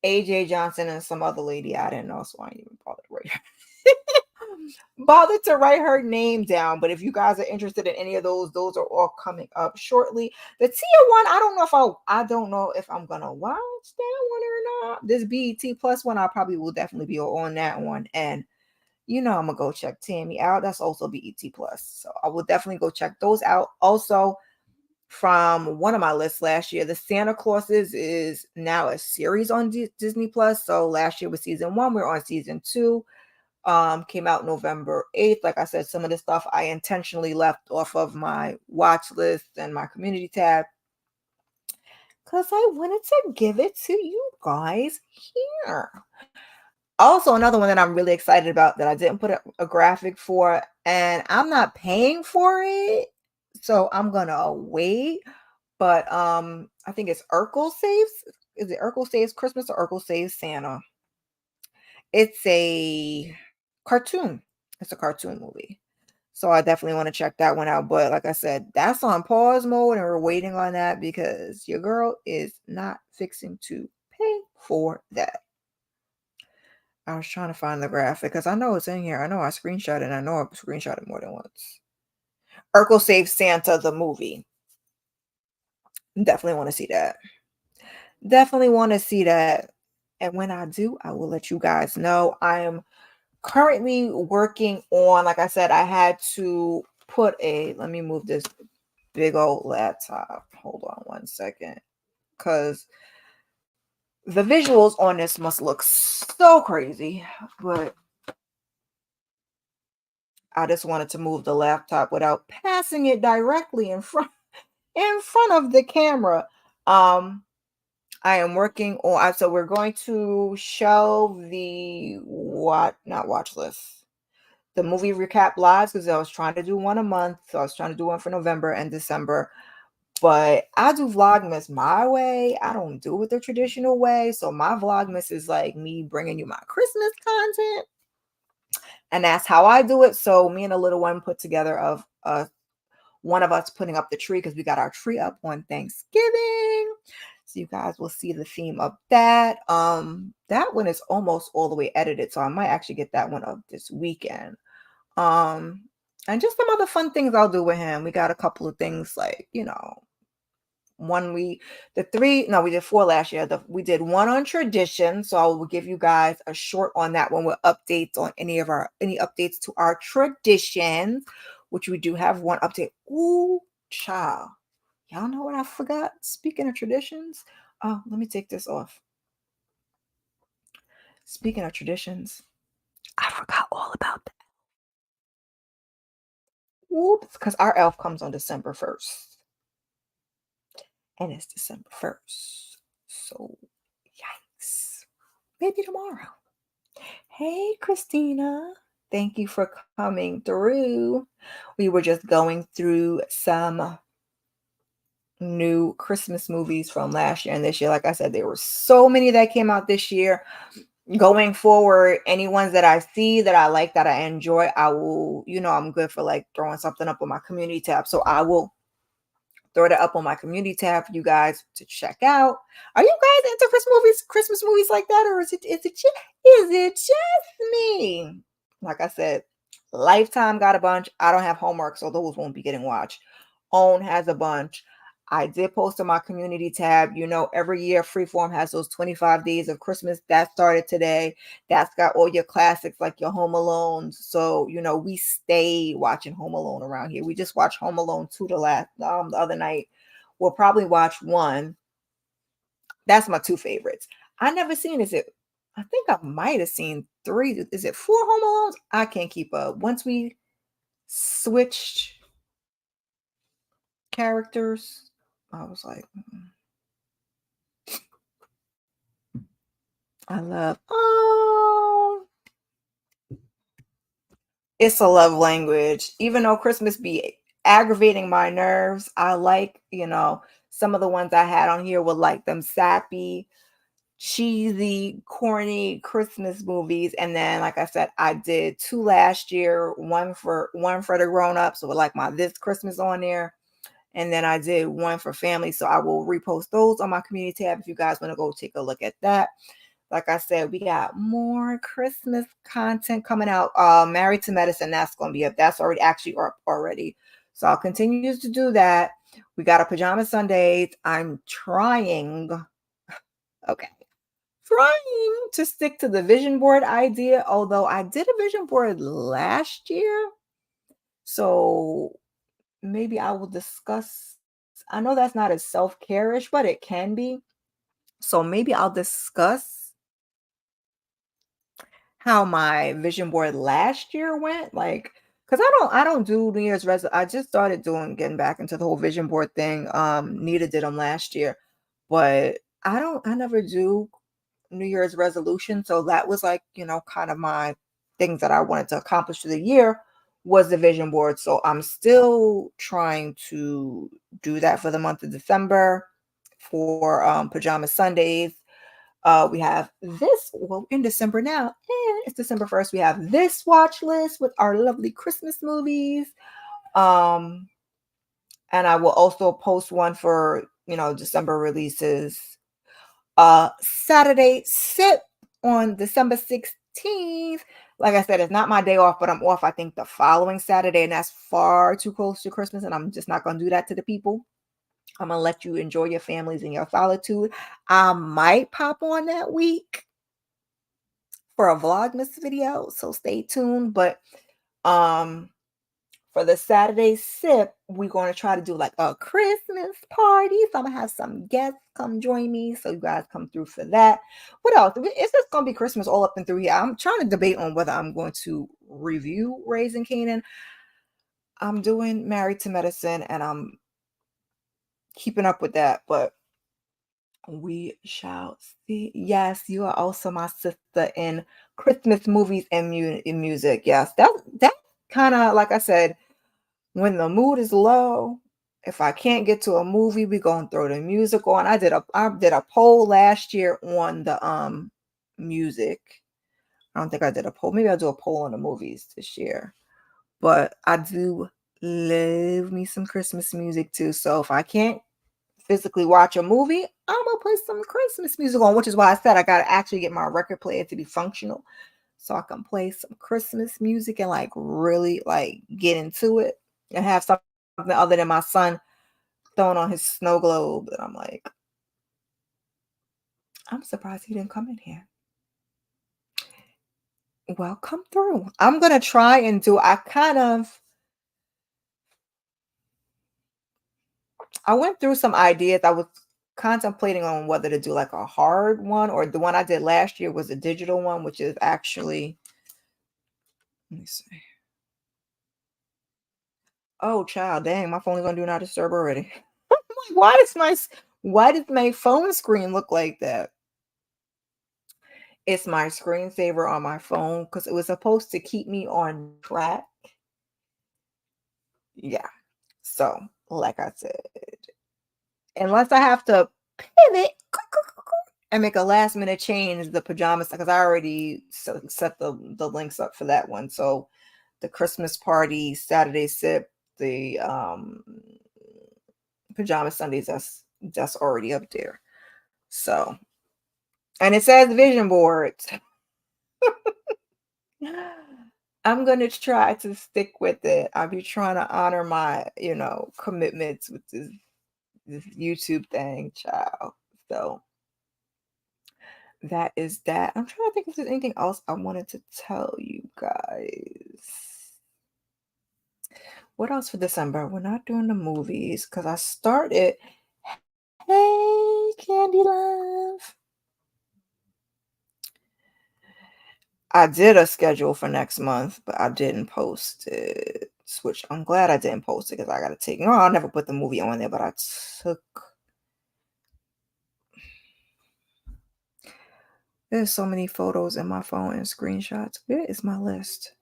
AJ Johnson, and some other lady I didn't know, so I didn't even bother to write her name down. But if you guys are interested in any of those are all coming up shortly. The Tia one, I don't know if I'm gonna watch that one or not. This BET Plus one, I probably will definitely be on that one. And I'm gonna go check Tammy out. That's also BET Plus, so I will definitely go check those out. Also, from one of my lists last year, the Santa Clauses is now a series on Disney Plus. So last year was season 1. We're on season 2. Came out November 8th. Like I said, some of the stuff I intentionally left off of my watch list and my community tab because I wanted to give it to you guys here. Also, another one that I'm really excited about that I didn't put a graphic for, and I'm not paying for it, so I'm gonna wait. But I think it's Urkel Saves. Is it Urkel Saves Christmas or Urkel Saves Santa? It's a cartoon. It's a cartoon movie. So I definitely want to check that one out. But like I said, that's on pause mode and we're waiting on that because your girl is not fixing to pay for that. I was trying to find the graphic because I know it's in here. I know I screenshot it and I know I screenshot it more than once. Urkel Saves Santa, the movie. Definitely want to see that. Definitely want to see that. And when I do, I will let you guys know. I am currently working on, like I said, I had to let me move this big old laptop. Hold on one second. Because The visuals on this must look so crazy, but I just wanted to move the laptop without passing it directly in front of the camera. Um, I am working on. So we're going to shelve the not watch list, the movie recap lives because I was trying to do one a month. So I was trying to do one for November and December. But I do Vlogmas my way. I don't do it the traditional way. So my Vlogmas is like me bringing you my Christmas content, and that's how I do it. So me and a little one put together of one of us putting up the tree because we got our tree up on Thanksgiving. So you guys will see the theme of that. That one is almost all the way edited, so I might actually get that one up this weekend. And just some other fun things I'll do with him. We got a couple of things like, we did four last year. We did one on tradition. So I will give you guys a short on that one with updates on any updates to our traditions, which we do have one update. Ooh, child. Y'all know what I forgot? Speaking of traditions, oh, let me take this off. Speaking of traditions, I forgot all about that. Whoops, because our elf comes on December 1st. And it's December 1st. So, yikes. Maybe tomorrow. Hey, Christina. Thank you for coming through. We were just going through some new Christmas movies from last year and this year. Like I said, there were so many that came out this year. Going forward, any ones that I see that I like, that I enjoy, I will, I'm good for like throwing something up on my community tab. So I will throw that up on my community tab for you guys to check out. Are you guys into Christmas movies like that, or is it just me? Like I said, Lifetime got a bunch. I don't have homework, so those won't be getting watched. OWN has a bunch. I did post on my community tab. Every year Freeform has those 25 days of Christmas. That started today. That's got all your classics like your Home Alone. So, we stay watching Home Alone around here. We just watched Home Alone 2 the other night. We'll probably watch 1. That's my 2 favorites. I never seen, I think I might have seen 3. Is it 4 Home Alones? I can't keep up. Once we switched characters, I was like, I love, it's a love language. Even though Christmas be aggravating my nerves, I like, some of the ones I had on here were like them sappy, cheesy, corny Christmas movies. And then, like I said, I did 2 last year, one for the grown-ups, so like my This Christmas on there. And then I did one for family. So I will repost those on my community tab if you guys want to go take a look at that. Like I said, we got more Christmas content coming out. Married to Medicine, that's going to be up. That's already actually up already. So I'll continue to do that. We got a Pajama Sundays. I'm trying to stick to the vision board idea, although I did a vision board last year. So maybe I will discuss. I know that's not as self-care-ish, but it can be. So maybe I'll discuss how my vision board last year went, like, because I don't do New Year's I just started getting back into the whole vision board thing. Nita did them last year, but I never do New Year's resolution. So that was like, kind of my things that I wanted to accomplish for the year was the vision board. So I'm still trying to do that for the month of December for Pajama Sundays. We have this, in December now, and it's December 1st. We have this watch list with our lovely Christmas movies. And I will also post one for, December releases. Saturday Sip on December 16th. Like I said, it's not my day off, but I'm off, I think, the following Saturday, and that's far too close to Christmas, and I'm just not going to do that to the people. I'm going to let you enjoy your families and your solitude. I might pop on that week for a Vlogmas video, so stay tuned. But for the Saturday sip, we're going to try to do like a Christmas party. So I'm gonna have some guests come join me. So you guys come through for that. What else? It's just gonna be Christmas all up and through here. I'm trying to debate on whether I'm going to review Raising Kanan. I'm doing Married to Medicine and I'm keeping up with that, but we shall see. Yes, you are also my sister in Christmas movies and in music. Yes, that kind of like I said, when the mood is low, if I can't get to a movie, we gonna throw the music on. I did a poll last year on the music. I don't think I did a poll. Maybe I'll do a poll on the movies this year. But I do love me some Christmas music too. So if I can't physically watch a movie, I'm gonna put some Christmas music on, which is why I said I gotta actually get my record player to be functional so I can play some Christmas music and like really like get into it and have something other than my son throwing on his snow globe. And I'm like, I'm surprised he didn't come in here. Well, come through. I'm gonna try and do. I went through some ideas. I was contemplating on whether to do like a hard one or the one I did last year was a digital one, which is actually, let me see. Oh, child, dang, my phone's gonna do not disturb already. Why does my phone screen look like that? It's my screensaver on my phone because it was supposed to keep me on track. Yeah. So, like I said, unless I have to pivot and make a last minute change, the pajamas, because I already set the links up for that one. So the Christmas party, Saturday sip, the pajama Sundays, that's already up there. So, and it says vision boards. I'm gonna try to stick with it. I'll be trying to honor my, commitments with this YouTube thing, child. So that is that. I'm trying to think if there's anything else I wanted to tell you guys. What else for December? We're not doing the movies because I started. Hey, Candy Love. I did a schedule for next month, but I didn't post it. Which I'm glad I didn't post it because I got to take. No, I'll never put the movie on there, but I took. There's so many photos in my phone and screenshots. Where is my list?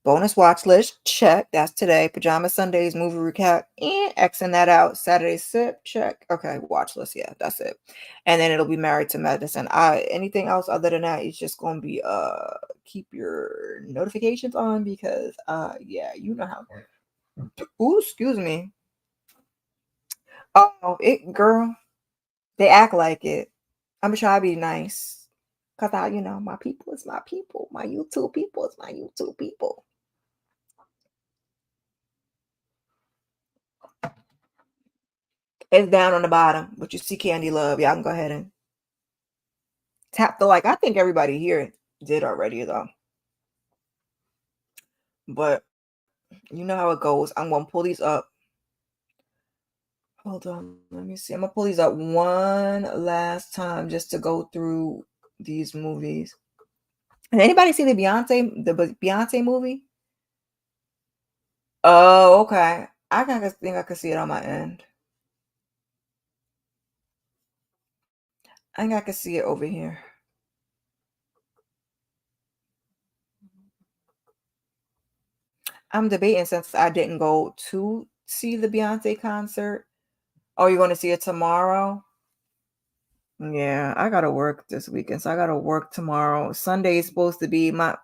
Bonus watch list, check. That's today. Pajama Sundays, movie recap, and Xing that out. Saturday sip, check. Okay, watch list. Yeah, that's it. And then it'll be Married to Medicine. Anything else other than that, it's just gonna be keep your notifications on because yeah, you know how. Ooh, excuse me. Oh, it girl. They act like it. I'm trying to be nice. Cause my people is my people. My YouTube people is my YouTube people. It's down on the bottom, but you see Candy Love. Y'all can go ahead and tap the like. I think everybody here did already though. But you know how it goes. I'm gonna pull these up. Hold on, let me see. I'm gonna pull these up one last time just to go through these movies. Did anybody see the Beyonce movie? Oh, okay. I kind of think I could see it on my end. I think I could see it over here. I'm debating since I didn't go to see the Beyonce concert. Oh, you're going to see it tomorrow? Yeah, I gotta work this weekend, so I gotta work tomorrow. Sunday is supposed to be my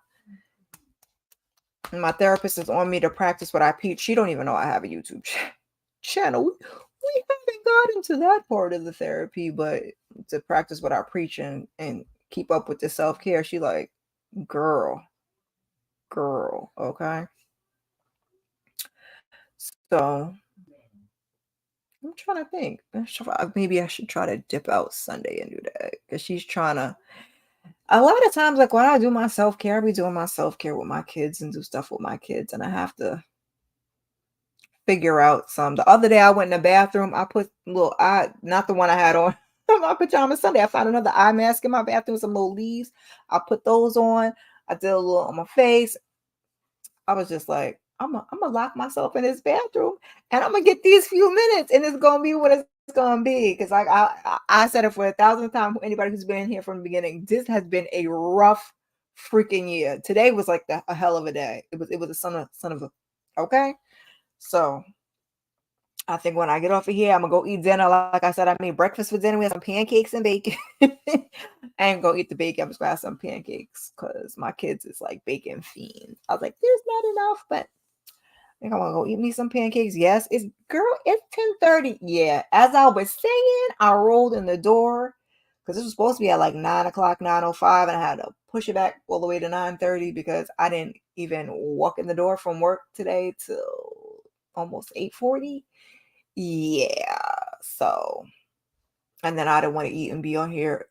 therapist is on me to practice what I preach. She don't even know I have a YouTube channel. We haven't gotten to that part of the therapy, but to practice what I preach and keep up with the self-care, she like, girl, okay. So I'm trying to think. Maybe I should try to dip out Sunday and do that because she's trying to. A lot of times, like when I do my self care, I be doing my self care with my kids and do stuff with my kids, and I have to figure out some. The other day I went in the bathroom. I put little eye, not the one I had on my pajamas Sunday. I found another eye mask in my bathroom, some little leaves. I put those on. I did a little on my face. I was just like, I'm gonna lock myself in this bathroom and I'm gonna get these few minutes and it's gonna be what it's gonna be. Cause like I said it for 1,000 times. Anybody who's been here from the beginning, this has been a rough freaking year. Today was like a hell of a day. It was a son of a okay. So I think when I get off of here, I'm gonna go eat dinner. Like I said, I made breakfast for dinner. We had some pancakes and bacon. I ain't gonna eat the bacon. I'm just gonna have some pancakes because my kids is like bacon fiends. I was like, there's not enough, but I think I'm gonna go eat me some pancakes. Yes, it's 10:30. Yeah. As I was saying, I rolled in the door because this was supposed to be at like 9 o'clock, 9:05, and I had to push it back all the way to 9:30 because I didn't even walk in the door from work today till almost 8:40. Yeah. So, and then I didn't want to eat and be on here,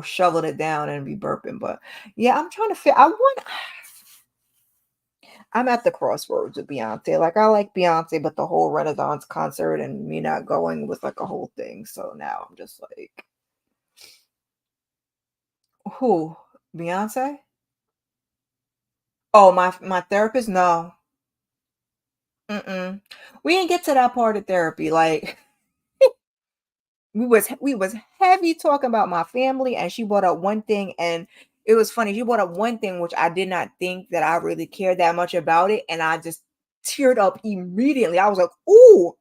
shoveling it down and be burping. But yeah, I'm trying to fit. I'm at the crossroads with Beyonce. Like I like Beyonce, but the whole Renaissance concert and me not going was like a whole thing. So now I'm just like, who? Beyonce? Oh, my therapist? No. Mm-mm. We didn't get to that part of therapy. Like we was heavy talking about my family, and she brought up one thing, and it was funny. She brought up one thing which I did not think that I really cared that much about it, and I just teared up immediately. I was like, "Ooh,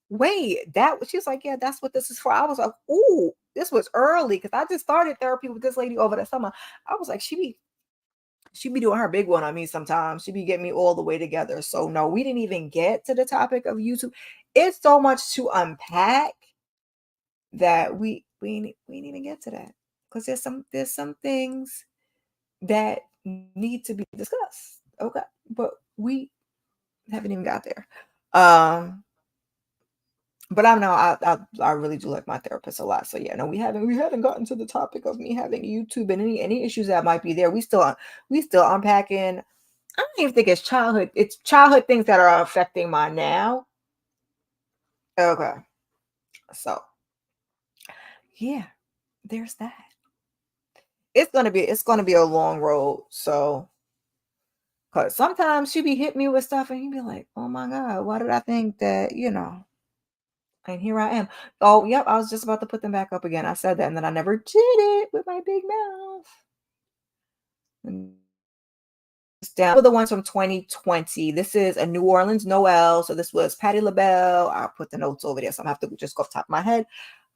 wait, that was," she's like, "Yeah, that's what this is for." I was like, "Ooh, this was early," because I just started therapy with this lady over the summer. I was like, she be doing her big one on me sometimes. She be getting me all the way together. So no, we didn't even get to the topic of YouTube. It's so much to unpack that we didn't even get to that because there's some things that need to be discussed. Okay, but we haven't even got there. Um, but I know I really do like my therapist a lot. So yeah, no, we haven't gotten to the topic of me having YouTube and any issues that might be there. We still unpacking. I don't even think it's childhood. It's childhood things that are affecting my now. Okay, so yeah, there's that. It's gonna be a long road. So, cause sometimes she be hitting me with stuff, and you be like, "Oh my god, why did I think that?" And here I am. Oh, yep, I was just about to put them back up again. I said that, and then I never did it with my big mouth. And it's down for the ones from 2020. This is a New Orleans Noel. So this was Patti LaBelle. I'll put the notes over there, so I'm gonna have to just go off the top of my head.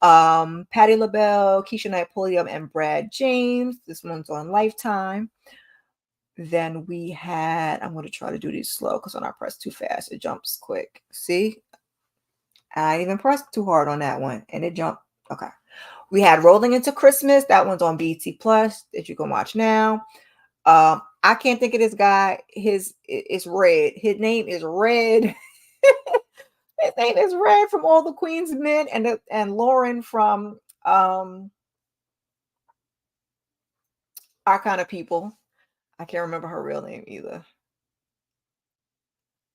Patti LaBelle, Keisha Knight Pulliam, and Brad James. This one's on Lifetime. Then we had, I'm going to try to do these slow because when I press too fast, it jumps quick. See, I didn't even press too hard on that one and it jumped. Okay. We had Rolling Into Christmas. That one's on BT Plus that you can watch now. I can't think of this guy. It's Red. His name is Red. His name is Red from All the Queen's Men and Lauren from Our Kind of People. I can't remember her real name either.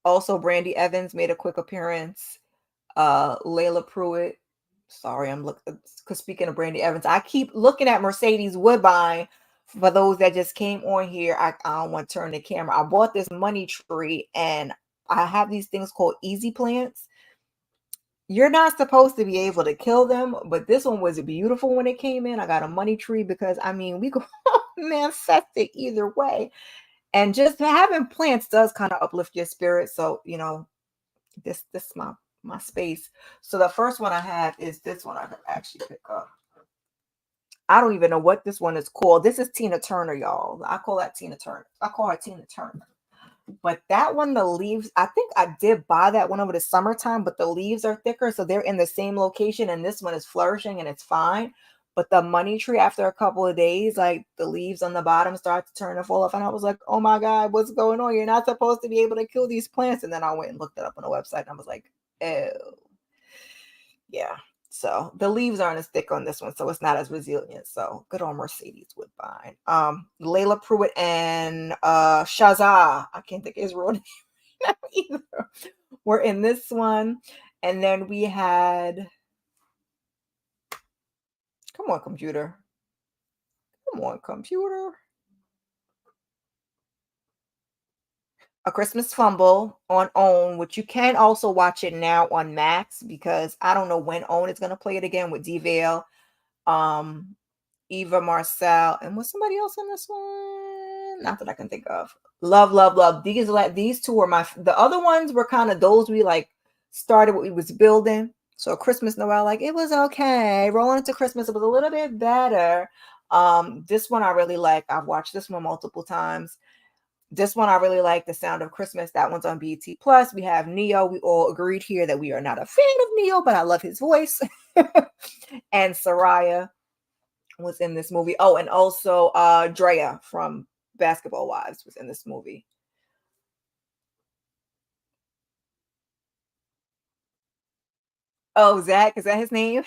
Also, Brandy Evans made a quick appearance. Layla Pruitt. Sorry, I'm looking because speaking of Brandy Evans, I keep looking at Mercedes Woodbine. For those that just came on here, I don't want to turn the camera. I bought this money tree and I have these things called easy plants. You're not supposed to be able to kill them, but this one was beautiful when it came in. I got a money tree because I mean we go manifest it either way. And just having plants does kind of uplift your spirit. So, this is my space. So the first one I have is this one I could actually pick up. I don't even know what this one is called. This is Tina Turner, y'all. I call that Tina Turner. I call her Tina Turner. But that one, the leaves, I think I did buy that one over the summertime, but the leaves are thicker, so they're in the same location, and this one is flourishing and it's fine. But the money tree, after a couple of days, like the leaves on the bottom start to turn and fall off. And I was like, oh my God, what's going on? You're not supposed to be able to kill these plants. And then I went and looked it up on the website and I was like, oh, yeah. So the leaves aren't as thick on this one, so it's not as resilient. So good on Mercedes Woodbine. Layla Pruitt and Shazza. I can't think of his real name either. were in this one. And then we had, come on, computer. Come on, computer. A Christmas Fumble on OWN, which you can also watch it now on Max because I don't know when OWN is going to play it again with D-Vale, um, Eva Marcel, and was somebody else in this one? Not that I can think of. Love, love, love. These two were the other ones were kind of those we like started what we was building. So Christmas Noel, like it was okay. Rolling into Christmas, it was a little bit better. This one I really like. I've watched this one multiple times. This one I really like, The Sound of Christmas. That one's on BT Plus. We have Neo. We all agreed here that we are not a fan of Neo, but I love his voice. And Soraya was in this movie. Oh, and also Drea from Basketball Wives was in this movie. Oh, Zach, is that his name?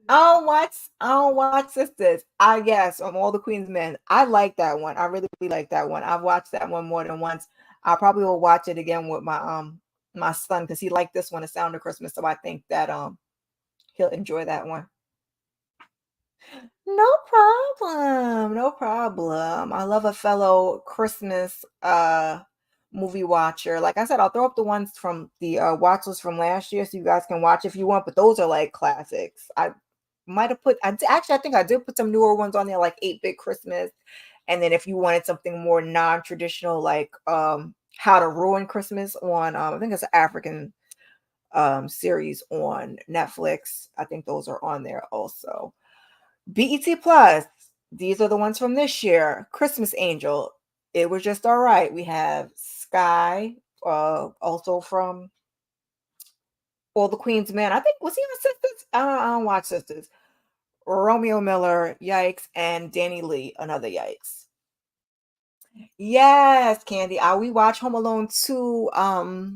I don't watch Sisters. I guess on All the Queen's Men. I like that one. I really like that one. I've watched that one more than once. I probably will watch it again with my son because he liked this one, The Sound of Christmas. So I think that he'll enjoy that one. No problem. No problem. I love a fellow Christmas movie watcher. Like I said, I'll throw up the ones from the watch list from last year so you guys can watch if you want, but those are like classics. I might have actually I think I did put some newer ones on there like 8-Bit Christmas. And then if you wanted something more non-traditional like How to Ruin Christmas on I think it's an African series on Netflix. I think those are on there also. BET Plus, these are the ones from this year. Christmas Angel, it was just all right. We have Sky, also from All the Queen's Men. I think was he on Sisters? I don't watch Sisters. Romeo Miller, yikes, and Danny Lee, another yikes. Yes, Candy. We watched Home Alone 2 a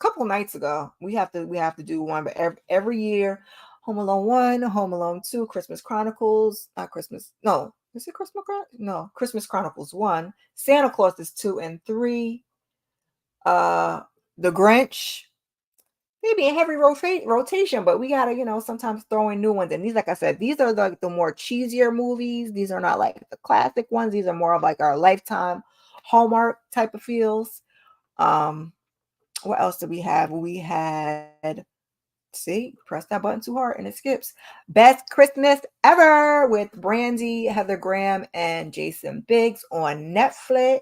couple nights ago. We have to do one, but every year, Home Alone 1, Home Alone 2, Christmas Chronicles, not Christmas. No, is it Christmas No, Christmas Chronicles 1, Santa Claus is 2 and 3, uh The Grinch, maybe a heavy rotation, but we gotta, sometimes throw in new ones. And these, like I said, these are the more cheesier movies. These are not like the classic ones. These are more of like our lifetime Hallmark type of feels. What else did we have? We had, see, press that button too hard and it skips. Best Christmas Ever with Brandy, Heather Graham, and Jason Biggs on Netflix.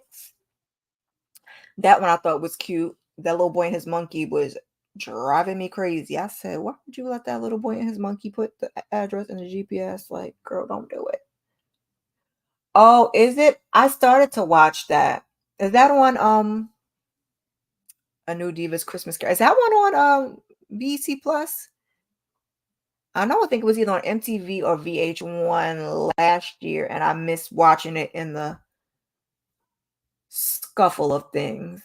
That one I thought was cute. That little boy and his monkey was driving me crazy. I said, why would you let that little boy and his monkey put the address in the GPS? Like, girl, don't do it. Oh, is it? I started to watch that. Is that on A New Divas Christmas Carol? Is that one on BC Plus? I think it was either on MTV or VH1 last year, and I missed watching it in the scuffle of things.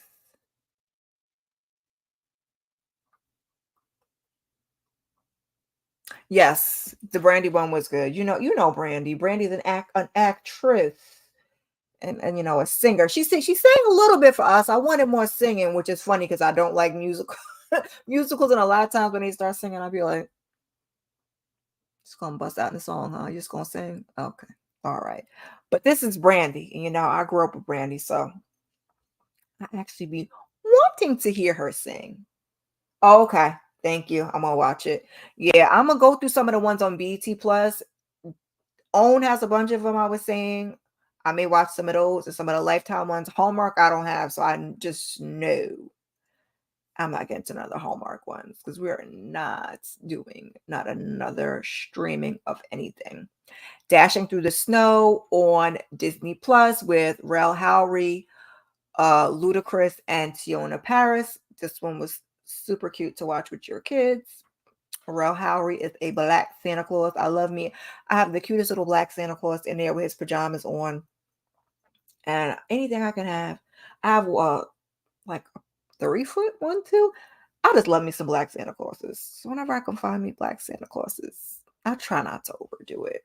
Yes, the Brandy one was good. You know Brandy. Brandy's an actress and a singer. She sang a little bit for us. I wanted more singing, which is funny because I don't like musicals, and a lot of times when they start singing, I'll be like, just gonna bust out in the song, huh? You're just gonna sing? Okay. All right. But this is Brandy, and I grew up with Brandy, so I actually be wanting to hear her sing. Oh, okay. Thank you. I'm gonna watch it. Yeah, I'm gonna go through some of the ones on BT Plus. OWN has a bunch of them, I was saying. I may watch some of those and some of the Lifetime ones. Hallmark, I don't have, so I just know I'm not getting to another Hallmark ones because we're not doing not another streaming of anything. Dashing Through the Snow on Disney Plus with Rel Howery, Ludacris, and Tiona Paris. This one was super cute to watch with your kids. Rel Howery is a black Santa Claus. I love me. I have the cutest little black Santa Claus in there with his pajamas on. And anything I can have. I have like a 3-foot one too. I just love me some black Santa Clauses. So whenever I can find me black Santa Clauses, I try not to overdo it.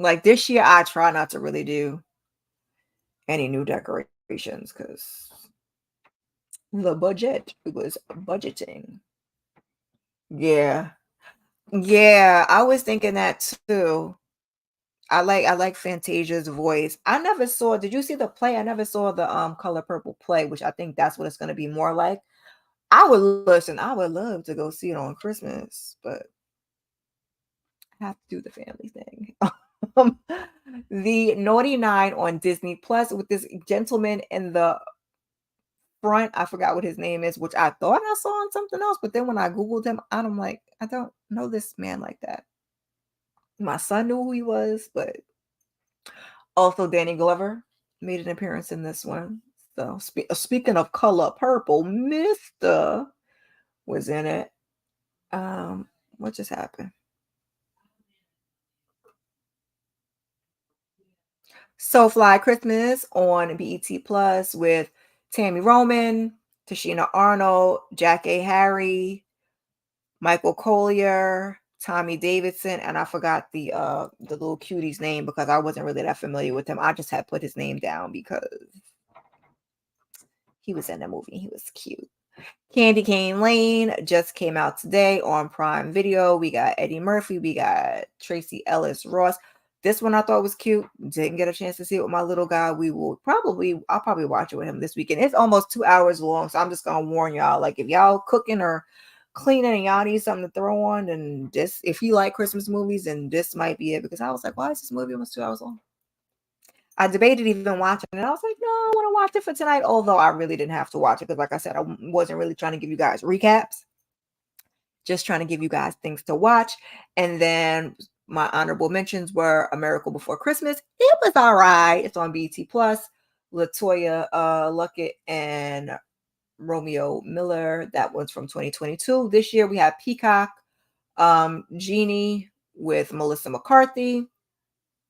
Like this year, I try not to really do any new decorations because The budget. It was budgeting. Yeah. Yeah, I was thinking that too. I like Fantasia's voice. I never saw, did you see the play? I never saw the Color Purple play, which I think that's what it's gonna be more like. I would love to go see it on Christmas, but I have to do the family thing. Um, the Naughty Nine on Disney Plus with this gentleman in the front. I forgot what his name is, which I thought I saw on something else, but then when I Googled him, I'm like, I don't know this man like that. My son knew who he was, but also Danny Glover made an appearance in this one. So speaking of Color Purple, Mister was in it. What just happened? So Fly Christmas on BET Plus with Tammy Roman, Tashina Arnold, Jack A. Harry, Michael Collier, Tommy Davidson, and I forgot the little cutie's name because I wasn't really that familiar with him. I just had put his name down because he was in the movie. He was cute. Candy Cane Lane just came out today on Prime Video. We got Eddie Murphy. We got Tracy Ellis Ross. This one I thought was cute. Didn't get a chance to see it with my little guy. I'll probably watch it with him this weekend. It's almost 2 hours long, so I'm just gonna warn y'all. Like if y'all cooking or cleaning and y'all need something to throw on, and this, if you like Christmas movies, then this might be it. Because I was like, why is this movie almost 2 hours long? I debated even watching it. I was like, no, I want to watch it for tonight. Although I really didn't have to watch it because, like I said, I wasn't really trying to give you guys recaps. Just trying to give you guys things to watch. And then my honorable mentions were A Miracle Before Christmas. It was all right. It's on BET Plus. Latoya Luckett and Romeo Miller. That was from 2022. This year we have Peacock, Genie with Melissa McCarthy.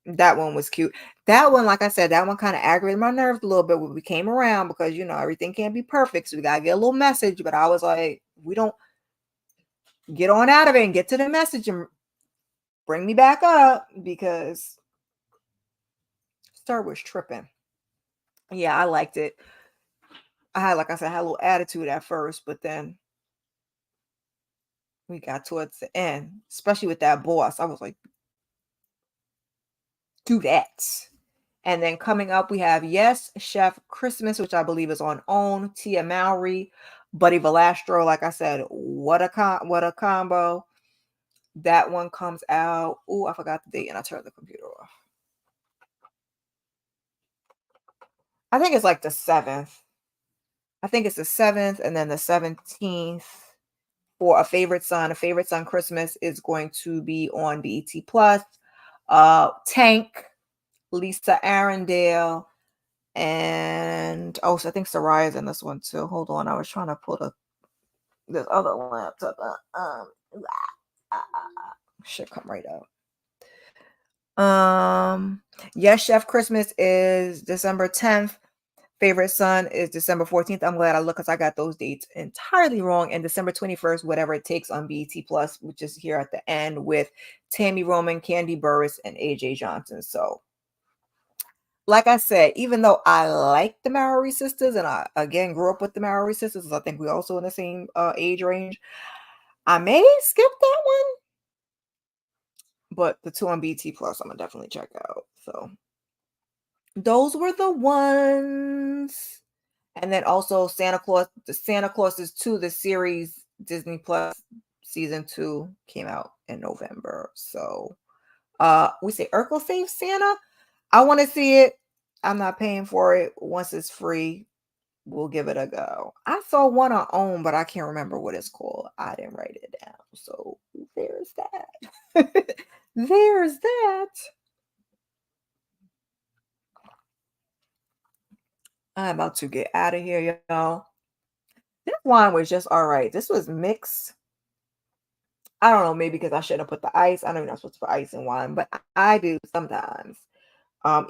That one was cute. That one, like I said, that one kind of aggravated my nerves a little bit when we came around because everything can't be perfect. So we gotta get a little message. But I was like, we don't get on out of it and get to the message and bring me back up because Star Wars tripping. Yeah, I liked it. Like I said, I had a little attitude at first, but then we got towards the end, especially with that boss. I was like, do that. And then coming up, we have Yes Chef Christmas, which I believe is on OWN, Tia Mowry, Buddy Valastro. Like I said, what a combo. That one comes out. Oh, I forgot the date and I turned the computer off. I think it's like the 7th. I think it's the 7th and then the 17th for A Favorite Son. A Favorite Son Christmas is going to be on BET Plus. Tank, Lisa Arundel, and so I think Soraya's in this one too. Hold on, I was trying to pull this other laptop. Should come right up. Yes, Chef Christmas is December 10th. Favorite Son is December 14th. I'm glad I looked because I got those dates entirely wrong. And December 21st, Whatever It Takes on BET Plus, which is here at the end with Tammy Roman, Candy Burris, and AJ Johnson. So like I said, even though I like the Maori sisters, and I again grew up with the Maori sisters, I think we're also in the same age range. I may skip that one, but the two on BT Plus, I'm gonna definitely check out. So those were the ones, and then also Santa Claus. The Santa Claus is 2, the series Disney Plus season 2 came out in November. So we say Urkel Saves Santa. I want to see it. I'm not paying for it. Once it's free, we'll give it a go. I saw one on OWN, but I can't remember what it's called. I didn't write it down. So there's that. There's that. I'm about to get out of here, y'all. This wine was just all right. This was mixed. I don't know, maybe because I shouldn't have put the ice. I know you're not supposed to put ice in wine, but I do sometimes.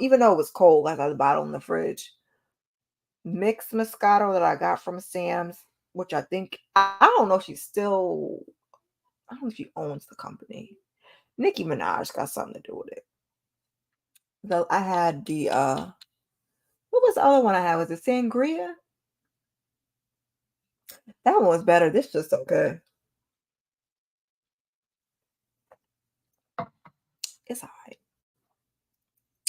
Even though it was cold, like I had the bottle in the fridge. Mixed Moscato that I got from Sam's, which I don't know if I don't know if she owns the company. Nicki Minaj got something to do with it. Though I had what was the other one I had? Was it Sangria? That one was better. This just so good. It's all right.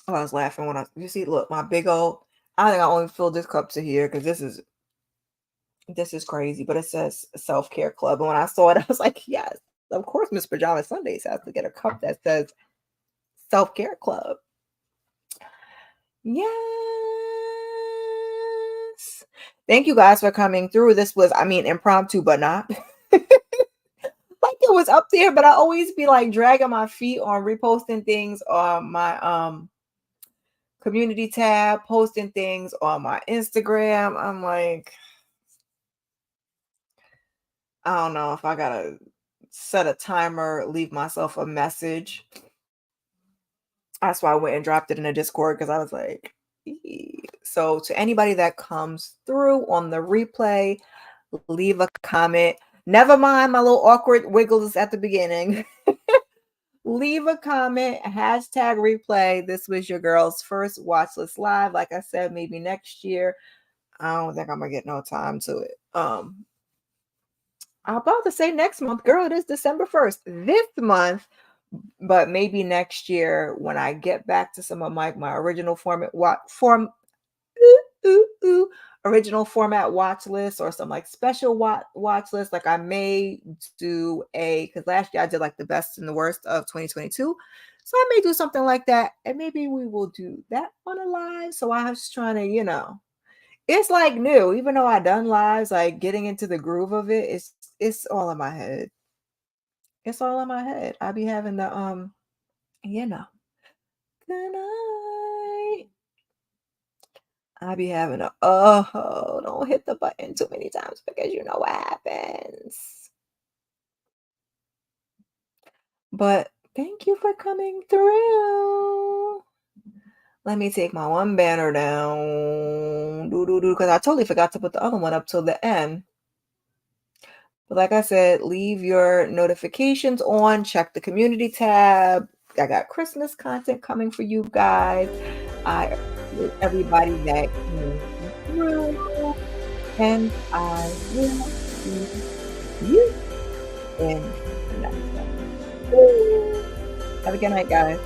Oh, I was laughing when you see, look, my big old, I think I only filled this cup to here because this is crazy, but it says self-care club. And when I saw it, I was like, yes, of course, Miss Pajama Sundays has to get a cup that says self-care club. Yes. Thank you guys for coming through. This was, I mean, impromptu, but not. Like it was up there, but I always be like dragging my feet on reposting things on my community tab, posting things on my Instagram. I'm like, I don't know if I gotta set a timer, leave myself a message. That's why I went and dropped it in a Discord because I was like, "Ee." So to anybody that comes through on the replay, leave a comment. Never mind my little awkward wiggles at the beginning. Leave a comment, hashtag replay. This was your girl's first watch list live. Like I said, maybe next year. I don't think I'm gonna get no time to it. I'm about to say next month, girl. It is December 1st. This month, but maybe next year when I get back to some of my original format ooh, ooh, ooh, original format watch list or some like special watch list. Like I may do because last year I did like the best and the worst of 2022. So I may do something like that. And maybe we will do that on a live. So I was trying to, it's like new, even though I done lives, like getting into the groove of it, it's all in my head. It's all in my head. I be having the you know, good night. I be having a don't hit the button too many times because you know what happens. But thank you for coming through. Let me take my one banner down. Because I totally forgot to put the other one up till the end. But like I said, leave your notifications on, check the community tab. I got Christmas content coming for you guys. I appreciate everybody that came through, and I will see you in the next one. Have a good night, guys.